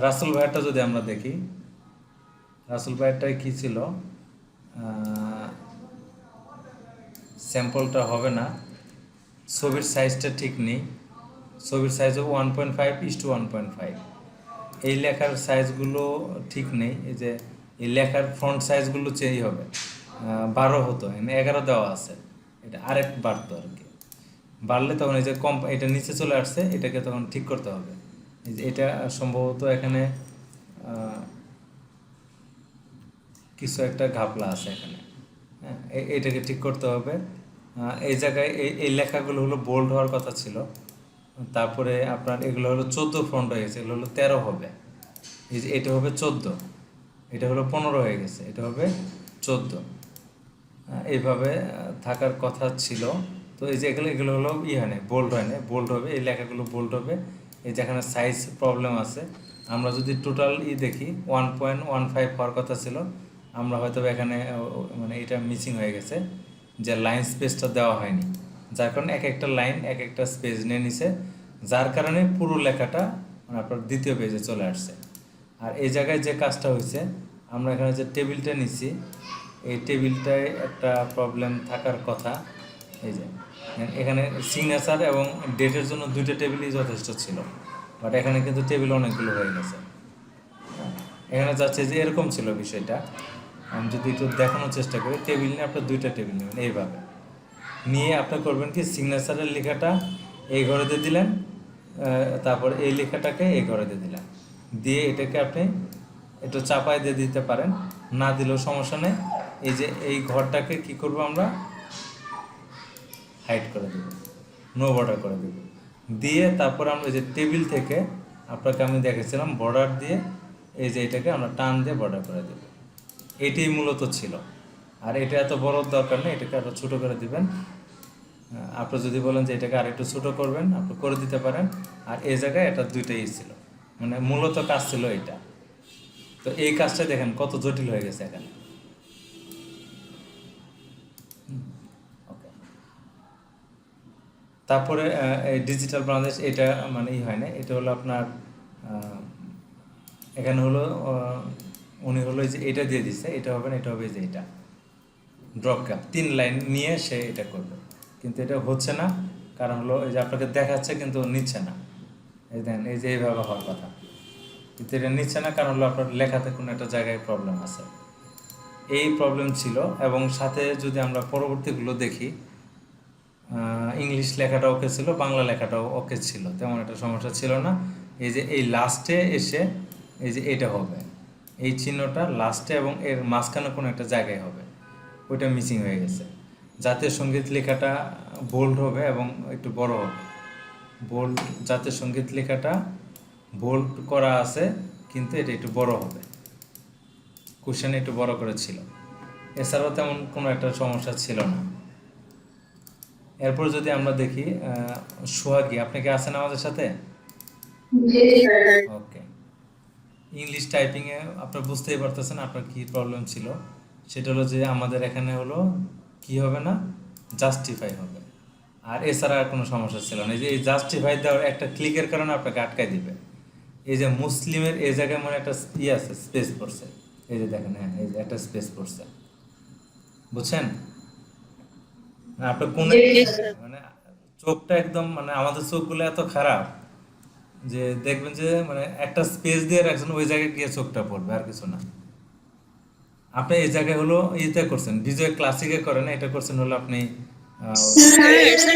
রাসেল ভাইয়ারটা যদি আমরা দেখি, রাসেল ভাইয়ারটাই কী ছিল, স্যাম্পলটা হবে না, ছবির সাইজটা ঠিক নেই, ছবির সাইজ হবে 1.5:1.5। এই লেখার সাইজগুলো ঠিক নেই, এই যে এই লেখার ফ্রন্ট সাইজগুলো চেঞ্জ হবে, 12 হতো, 11 দেওয়া আছে, এটা আরেক বাড়তো আর কি। বাড়লে তখন এই যে কম, এটা নিচে চলে আসছে, এটাকে তখন ঠিক করতে হবে। এই যে এটা সম্ভবত এখানে কিছু একটা ঘাপলা আছে এখানে, হ্যাঁ এটাকে ঠিক করতে হবে। এই জায়গায় এই লেখাগুলো হলো বোল্ড হওয়ার কথা ছিল, তারপরে আপনার এগুলো হলো 14 ফ্রন্ট হয়ে গেছে, এগুলো হলো 13 হবে। এই যে এটা হবে 14, এটা হলো 15 হয়ে গেছে, এটা হবে 14, এইভাবে থাকার কথা ছিল। তো এই যে এগুলো হলো হয় না, বোল্ড হয় না, বোল্ড হবে, এই লেখাগুলো বোল্ড হবে। এই যেখানে সাইজ প্রবলেম আছে, আমরা যদি টোটাল দেখি 1.15 হওয়ার কথা ছিল, আমরা হয়তো এখানে মানে এটা মিসিং হয়ে গেছে, যে লাইন স্পেসটা দেওয়া হয়নি, যার কারণে এক একটা লাইন এক একটা স্পেস নিয়ে নিছে, যার কারণে পুরো লেখাটা মানে আপনার দ্বিতীয় পেজে চলে আসছে। আর এই জায়গায় যে কাজটা হয়েছে, আমরা এখানে যে টেবিলটা নিচ্ছি, এই টেবিলটায় একটা প্রবলেম থাকার কথা। এই যে এখানে সিগনেচার এবং ডেটের জন্য 2টা টেবিলই যথেষ্ট ছিল, বাট এখানে কিন্তু টেবিল অনেকগুলো হয়ে গেছে। এখানে যাচ্ছে যে এরকম ছিল বিষয়টা, আমি যদি একটু দেখানোর চেষ্টা করি, টেবিল নিয়ে আপনার 2টা টেবিল নেবেন, এইভাবে নিয়ে আপনি করবেন কি, সিগনেচারের লেখাটা এই ঘরে দিয়ে দিলেন, তারপর এই লেখাটাকে এই ঘরে দিয়ে দিলেন, দিয়ে এটাকে আপনি একটু চাপায় দিয়ে দিতে পারেন, না দিলেও সমস্যা নেই। এই যে এই ঘরটাকে কি করব আমরা, হাইড করে দেব, নো বর্ডার করে দেব, দিয়ে তারপর আমরা এই যে টেবিল থেকে আপনাকে আমি দেখেছিলাম বর্ডার দিয়ে, এই যে এটাকে আমরা টান দিয়ে বর্ডার করে দেব। এটাই মূলত ছিল। আর এটা এত বড় দরকার নেই, এটাকে আরও ছোটো করে দিবেন। আপনি যদি বলেন যে এটাকে আরেকটু ছোটো করবেন, আপনি করে দিতে পারেন। আর এই জায়গায় এটা 2টাই ছিল, মানে মূলত কাজ ছিল এটা। তো এই কাজটা দেখেন কত জটিল হয়ে গেছে এখানে। তারপরে এই ডিজিটাল বাংলাদেশ, এটা মানে হয় না, এটা হলো আপনার এখানে হলো উনি হলো যে এটা দিয়ে দিচ্ছে, এটা হবে না, এটা হবে যে এটা ড্রপ ক্যাপ 3 লাইন নিয়ে সে এটা করবে, কিন্তু এটা হচ্ছে না, কারণ হলো এই যে আপনাকে দেখাচ্ছে কিন্তু নিচ্ছে না। এই দেখেন, এই যে এইভাবে হওয়ার কথা, কিন্তু এটা নিচ্ছে না, কারণ হলো আপনার লেখাতে কোনো একটা জায়গায় প্রবলেম আছে, এই প্রবলেম ছিল। এবং সাথে যদি আমরা পরবর্তীগুলো দেখি, ইংলিশ লেখাটা ওকে ছিল, বাংলা লেখাটাও ওকে ছিল, তেমন একটা সমস্যা ছিল না। এই যে এই লাস্টে এসে এই যে এটা হবে, এই চিহ্নটা লাস্টে এবং এর মাঝখানে কোনো একটা জায়গায় হবে, ওইটা মিসিং হয়ে গেছে। জাতীয় সঙ্গীত লেখাটা বোল্ড হবে এবং একটু বড় হবে, বোল্ড জাতীয় সঙ্গীত লেখাটা বোল্ড করা আছে, কিন্তু এটা একটু বড় হবে, কোশ্চেন একটু বড় করে ছিল। এছাড়াও তেমন কোনো একটা সমস্যা ছিল না। এরপর যদি আমরা দেখি সোহাগী, আপনি কি আছেন আমাদের সাথে? ওকে, ইংলিশ টাইপিংয়ে আপনার বুঝতেই পারতেছেন আপনার কি প্রবলেম ছিল। সেটা হলো যে আমাদের এখানে হলো কি হবে না, জাস্টিফাই হবে। আর এছাড়া আর কোনো সমস্যা ছিল না। এই যে এই জাস্টিফাই দেওয়ার একটা ক্লিকের কারণে আপনাকে আটকাই দিবে। এই যে মুসলিমের এই জায়গায় মানে একটা আছে, স্পেস পড়ছে, এই যে দেখেন, হ্যাঁ এই যে একটা স্পেস পড়ছে, বুঝছেন? না আপনার কোন মানে চোখটা একদম, মানে আমাদের চোখগুলো এত খারাপ যে দেখবেন যে মানে একটা স্পেস দিয়ে রাখছেন, ওই জায়গায় গিয়ে চোখটা পড়বে, আর কিছু না। আপনি এই জায়গায় হলো ইতে করছেন, বিজয় ক্লাসিকে করেন, এটা করছেন হলো আপনি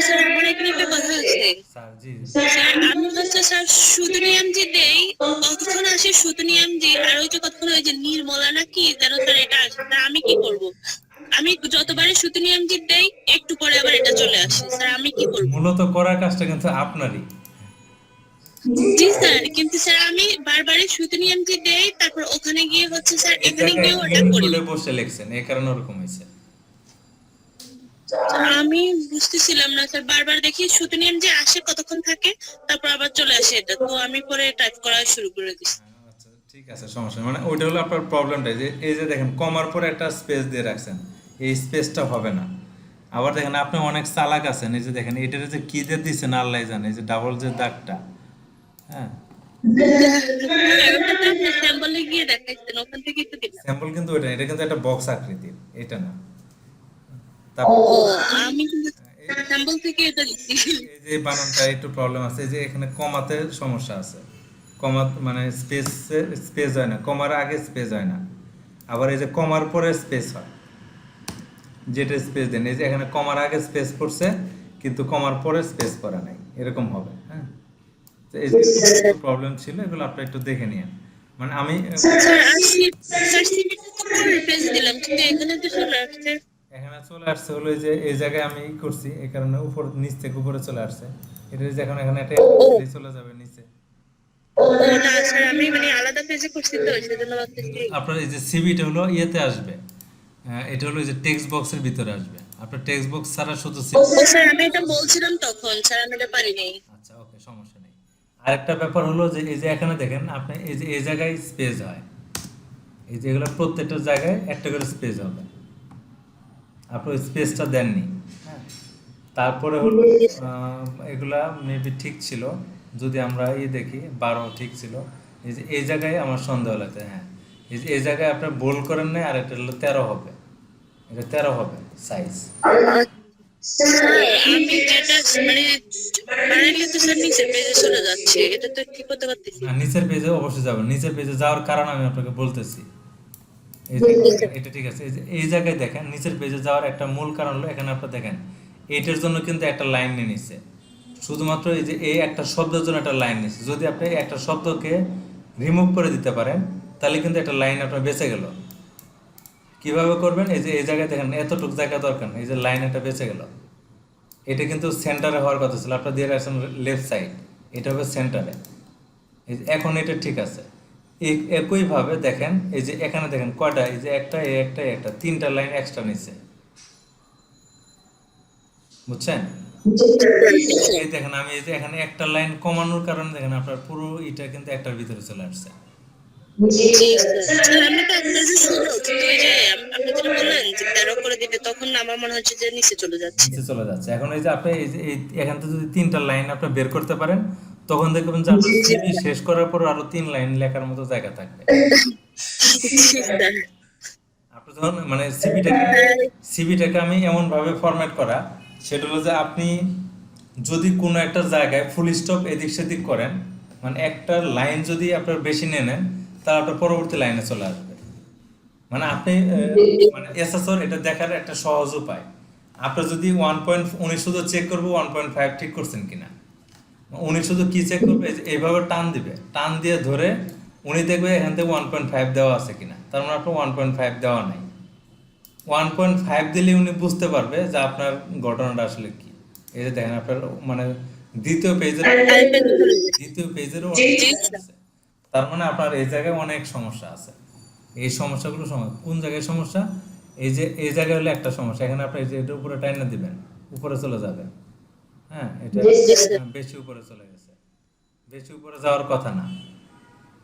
স্যার আমার এখানে একটা কথা আছে। স্যার জি স্যার আমি হচ্ছে স্যার সুতনিয়াম যে দেই, কতক্ষণ আসে সুতনিয়াম যে, আর ওই যে কতক্ষণ ওই যে নির্মলা নাকি যেন স্যার এটা আসে, তা আমি কি করব? আমি যতবারই সুতনিয়াম যে দেই একটু পরে আবার এটা চলে আসে, স্যার আমি কি করব? মূলত করার কাজটা কিন্তু আপনারই। জি স্যার, কিন্তু স্যার আমি বারবারই সুতনিয়াম যে দেই, তারপর ওখানে গিয়ে হচ্ছে স্যার এই এখানে জায়গায় গিয়ে ওটা করি। ইনপুটে বসে লিখছেন, এই কারণে ওরকম হয়েছে। আমি বুঝতেছিলাম না স্যার, বারবার দেখি সুতনিয়াম যে আসে কতক্ষণ থাকে, তারপর আবার চলে আসে এটা, তো আমি পরে টাইপ করা শুরু করে দিছি। আচ্ছা ঠিক আছে, সমস্যা নেই। মানে ওইটা হলো আপনার প্রবলেমটা, যে এই যে দেখেন কমার পরে একটা স্পেস দিয়ে রাখছেন, এই স্পেসটা হবে না। আবার দেখেন আপনি অনেক চালাক আছেন, এই যে দেখেন এটার যে কি দিয়ে দিচ্ছেন আল্লাহ জানে, এই যে ডাবল যে দাগটা, হ্যাঁ ওটা তো আপনি স্যাম্পলে গিয়ে দেখাইছেন, ওখান থেকে তো দিলাম। স্যাম্পল কিন্তু ওইটা না, এটা কিন্তু একটা বক্স আকৃতির, এটা না। ও তারপর আমি কিন্তু স্যাম্পল থেকে এটা দিচ্ছি। এই যে বানানটা একটু প্রবলেম আছে, এই যে এখানে কমাতে সমস্যা আছে, কমা মানে স্পেস হয় না, কমার আগে স্পেস হয় না, আবার এই যে কমার পরে স্পেস হয়, যেটা স্পেস দেন, এই যে এখানে কমার আগে স্পেস পড়ছে কিন্তু কমার পরে স্পেস করা নাই, এরকম হবে। হ্যাঁ, তো এই যে প্রবলেম ছিল, এগুলো আপনি একটু দেখে নিন। মানে আমি স্যার সিভিটা তো রিপ্লেস দিলাম, কিন্তু এখানে তো চলে আসছে। এখানে চলে আসছে হলো এই যে এই জায়গায় আমি করছি, এই কারণে উপর নিচ থেকে উপরে চলে আসছে। এটা যে এখন এখানে একটা চলে যাবে নিচে। ও না স্যার, আমি মানে আলাদা পেজে করছি তো, সেজন্য ভাবতেছি। আপনার এই যে সিভিটা হলো ইয়েতে আসবে, এটা হলো এই যে টেক্সট বক্সের ভিতরে আসবে। আপনার টেক্সট বক্স ছাড়া শুধু ও স্যার আমি এটা বলছিলাম তখন, স্যার আমি এটা পারিনি। আচ্ছা ওকে, সমস্যা নেই। আরেকটা ব্যাপার হলো যে এই যে এখানে দেখেন আপনি এই যে এই জায়গায় স্পেস হয়, এই যে এগুলো প্রত্যেকটা জায়গায় একটা করে স্পেস হবে, আপনি ওই স্পেসটা দেননি। হ্যাঁ, তারপরে হলো এগুলা মেবি ঠিক ছিল, যদি আমরা দেখি 12 ঠিক ছিল। এই যে এই জায়গায় আমার সন্দেহ লাগছে, হ্যাঁ এই যে এই জায়গায় আপনি বোল্ড করেন নাই, আর এটা হলো 13 হবে, এটা 13 হবে সাইজ। স্যার আমি যেটা মানে পারলে তো স্যার নিচে পেজে চলে যাচ্ছে, এটা তো ঠিক করতে পারতেছি। না, নিচের পেজে অবশ্যই যাবেন, নিচের পেজে যাওয়ার কারণ আমি আপনাকে বলতেছি। এই যে এটা ঠিক আছে, এই যে এই জায়গায় দেখেন নিচের পেজে যাওয়ার একটা মূল কারণ হলো এখানে আপনি দেখেন এইটার জন্য কিন্তু একটা লাইন নিয়ে নিচ্ছে, শুধুমাত্র এই যে এই একটা শব্দের জন্য একটা লাইন নিচ্ছে। যদি আপনি একটা শব্দকে রিমুভ করে দিতে পারেন তাহলে কিন্তু একটা লাইন আপনার বেঁচে গেল। কিভাবে করবেন? এই যে এই জায়গায় দেখেন এতটুকু জায়গা দরকার নেই, এই যে লাইন একটা বেঁচে গেল, এটা কিন্তু সেন্টারে হওয়ার কথা ছিল, আপনার দিয়ে রাখছেন লেফট সাইড, এটা হবে সেন্টারে। এই যে এখন এটা ঠিক আছে। একইভাবে দেখেন এই যে এখানে দেখেন কয়টা, এই যে একটা একটা 3টা লাইন এক্সট্রা নিচ্ছে, বুঝছেন? এই দেখেন আমি এই যে এখানে একটা লাইন কমানোর কারণে দেখেন আপনার পুরো এটা কিন্তু একটার ভিতরে চলে আসছে। জি স্যার, আমি তো আপনার যে শুনলো, কিন্তু এই যে আপনি যেটা বললেন যে 13 করে দিতে, তখন আমার মনে হচ্ছে যে নিচে চলে যাচ্ছে। নিচে চলে যাচ্ছে। এখন এই যে আপনি এই যে এখান থেকে যদি 3টা লাইন আপনি বের করতে পারেন, তখন দেখবেন যে আপনার সিভি শেষ করার পর আরো 3 লাইন লেখার মতো জায়গা থাকবে। আপনি যখন মানে সিভিটাকে আমি এমন ভাবে ফরম্যাট করা, সেটা হলো যে আপনি যদি কোনো একটা জায়গায় ফুল স্টপ এদিক সেদিক করেন, মানে একটা লাইন যদি আপনার বেশি নিয়ে নেন, তাহলে আপনার পরবর্তী লাইনে চলে আসবে। মানে আপনি মানে এসএসআর এটা দেখার একটা সহজ উপায়, আপনার যদি উনি শুধু চেক করবো 1.5 ঠিক করছেন কিনা, উনি শুধু কি চেক করবে, এইভাবে টান দিবে, টান দিয়ে ধরে উনি দেখবে এখান থেকে 1.5 দেওয়া আছে কিনা, তার মানে আপনার 1.5 দেওয়া নাই। 1.5 দিলে উনি বুঝতে পারবে যে আপনার ঘটনাটা আসলে কি। এই যে দেখেন আপনার মানে দ্বিতীয় পেজেরও তার মানে আপনার এই জায়গায় অনেক সমস্যা আছে। এই সমস্যাগুলো কোন জায়গায় সমস্যা? এই যে এই জায়গায় হলো একটা সমস্যা, এখানে আপনি এই যে এটা উপরে টাইনা দিবেন, উপরে চলে যাবে। হ্যাঁ, এটা বেশি উপরে চলে গেছে, বেশি উপরে যাওয়ার কথা না।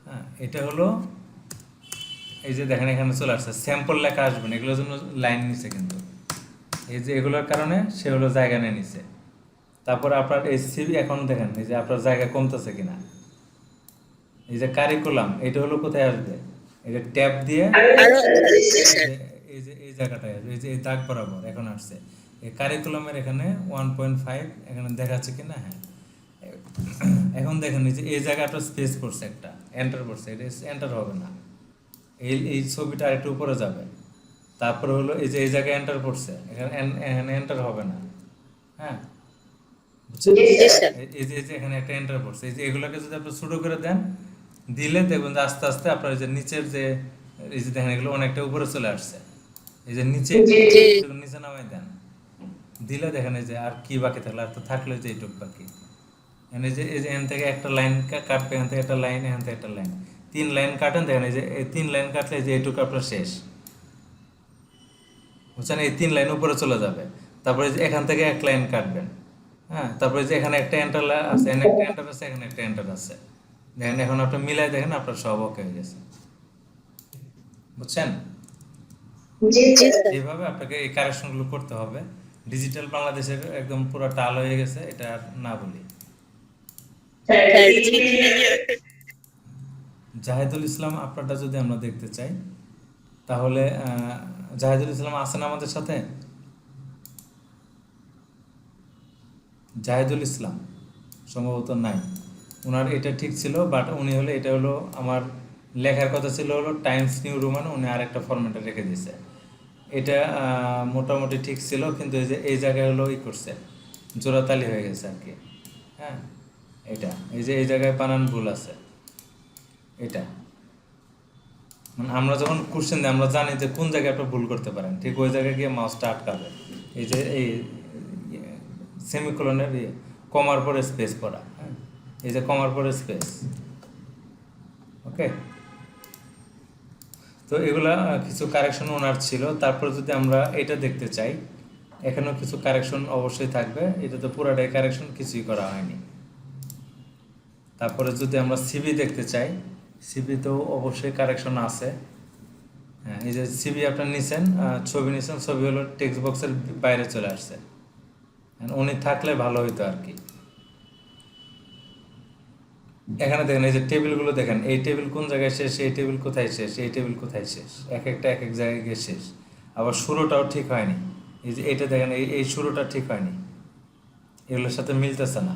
হ্যাঁ, এটা হলো এই যে দেখেন এখানে চলে আসছে, স্যাম্পল লেখা আসবে না, এগুলোর জন্য লাইন নিচে কিন্তু এই যে এগুলোর কারণে সে হলো জায়গা নিয়ে নিছে। তারপর আপনার এই সিভি এখন দেখেন এই যে আপনার জায়গা কমতেছে কিনা। এই যে কারিকুলাম এটা হলো কোথায় আসবে, এই যে ট্যাব দিয়ে এই যে এই জায়গাটায় আসবে, এই যে এই দাগ বরাবর এখন আসছে। এই কারিকুলামের এখানে 1.5 এখানে দেখাচ্ছে কিনা, হ্যাঁ। এখন দেখেন এই যে এই জায়গাটা স্পেস করছে একটা, এন্টার করছে, এটা এন্টার হবে না। এই ছবিটা আরেকটু উপরে যাবে। তারপরে হলো এই যে এই জায়গায় এন্টার করছে, এখানে এন্টার হবে না, হ্যাঁ। এই যে এখানে একটা এন্টার করছে, এই যে এগুলোকে যদি আপনি ছোট করে দেন, দিলে দেখবেন যে আস্তে আস্তে আপনার যে নিচের যে এই যে দেখেন এগুলো অনেকটা উপরে চলে আসছে। এই যে নিচে নিচে নামাই দেন, দিলে দেখেন এই যে আর কি বাকি থাকলো, আর তো থাকলো যে এইটুক বাকি। এই যে এখান থেকে একটা লাইন কাটবে, এখান থেকে একটা লাইন, এখান থেকে একটা লাইন, 3 লাইন কাটেন, দেখেন এই যে এই 3 লাইন কাটলে যে এইটুকু আপনার শেষ, বুঝছেন? এই 3 লাইন উপরে চলে যাবে। তারপরে যে এখান থেকে 1 লাইন কাটবেন, হ্যাঁ। তারপরে যে এখানে একটা এন্টার আছে, এখানে একটা এন্টার আছে, এখানে একটা এন্টার আছে, দেখেন এখন আপনি মিলাই দেখেন আপনার সব ওকে হয়ে গেছে, বুঝছেন? এইভাবে আপনাকে এই কারেকশনগুলো করতে হবে। ডিজিটাল বাংলাদেশের একদম পুরো টাল হয়ে গেছে, এটা আর না বলি। জাহিদুল ইসলাম আপনারটা যদি আমরা দেখতে চাই, তাহলে জাহিদুল ইসলাম আছেন আমাদের সাথে? জাহিদুল ইসলাম সম্ভবত নাই, ওনার এটা ঠিক ছিল, বাট উনি হলে এটা হলো আমার লেখার কথা ছিল হলো টাইমস নিউ রোমান, উনি আরেকটা ফরম্যাটে রেখে দিয়েছে। এটা মোটামুটি ঠিক ছিল, কিন্তু এই যে এই জায়গায় হলো করছে, জোড়াতালি হয়ে গেছে আর কি, হ্যাঁ। এটা এই যে এই জায়গায় বানান ভুল আছে, এটা মানে আমরা যখন কোশ্চেন দিই আমরা জানি যে কোন জায়গায় আপনি ভুল করতে পারেন, ঠিক ওই জায়গায় গিয়ে মাউসটা আটকাবে। এই যে এই সেমিকোলনের কমার পরে স্পেস পড়া, হ্যাঁ, এই যে কমার পরে স্পেস, ওকে। তো এগুলা কিছু কারেকশন ওনার ছিল। তারপর যদি আমরা এটা দেখতে চাই, এখানেও কিছু কারেকশন অবশ্যই থাকবে, এটা তো পুরাটাই কারেকশন, কিছুই করা হয়নি। তারপরে যদি আমরা সিবি দেখতে চাই, সিবিতেও অবশ্যই কারেকশন আছে, হ্যাঁ। এই যে সিবি আপনার নিছেন, ছবি নিছেন, ছবি হলো টেক্সট বক্সের বাইরে চলে আসছে, উনি থাকলে ভালো হইতো আর কি। এখানে দেখেন এই যে টেবিলগুলো দেখেন, এই টেবিল কোন জায়গায় শেষ, এই টেবিল কোথায় শেষ, এই টেবিল কোথায় শেষ, এক একটা এক এক জায়গায় গিয়ে শেষ। আবার শুরুটাও ঠিক হয়নি, এই যে এটা দেখেন এই শুরুটা ঠিক হয়নি, এগুলোর সাথে মিলতেছে না।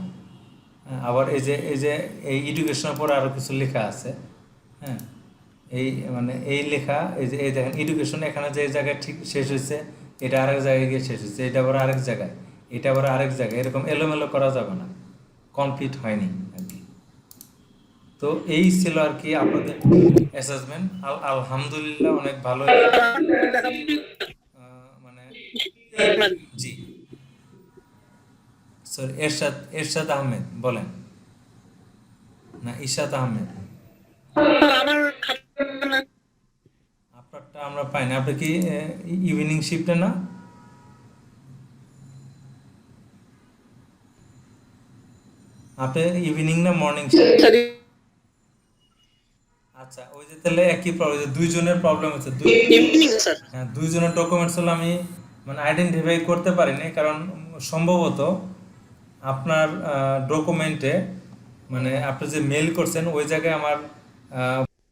আবার এই যে এই এডুকেশনের পরে আরও কিছু লেখা আছে, হ্যাঁ। এই মানে এই লেখা এই যে এই দেখেন এডুকেশন, এখানে যে জায়গায় ঠিক শেষ হয়েছে, এটা আরেক জায়গায় গিয়ে শেষ হয়েছে, এটা আবার আরেক জায়গায়, এটা আবার আরেক জায়গায়, এরকম এলোমেলো করা যাবে না, কমপ্লিট হয়নি আর কি। তো এই ছিল আর কি আপনাদের অ্যাসেসমেন্ট। আলহামদুলিল্লাহ অনেক ভালো, মানে জি স্যার এরশাদ আহমেদ বলেন না, ইশাদ আহমেদ, আপনারটা আমরা পাই না। আপনি কি ইভিনিং শিফটে না? আপনি ইভিনিং না মর্নিং শিফট? আচ্ছা, ওই যে তাহলে একই প্রবলেম, দুইজনের প্রবলেম হচ্ছে, হ্যাঁ, দুইজনের ডকুমেন্টস হলো আমি মানে আইডেন্টিফাই করতে পারিনি, কারণ সম্ভবত আপনার ডকুমেন্টে মানে আপনি যে মেল করছেন ওই জায়গায় আমার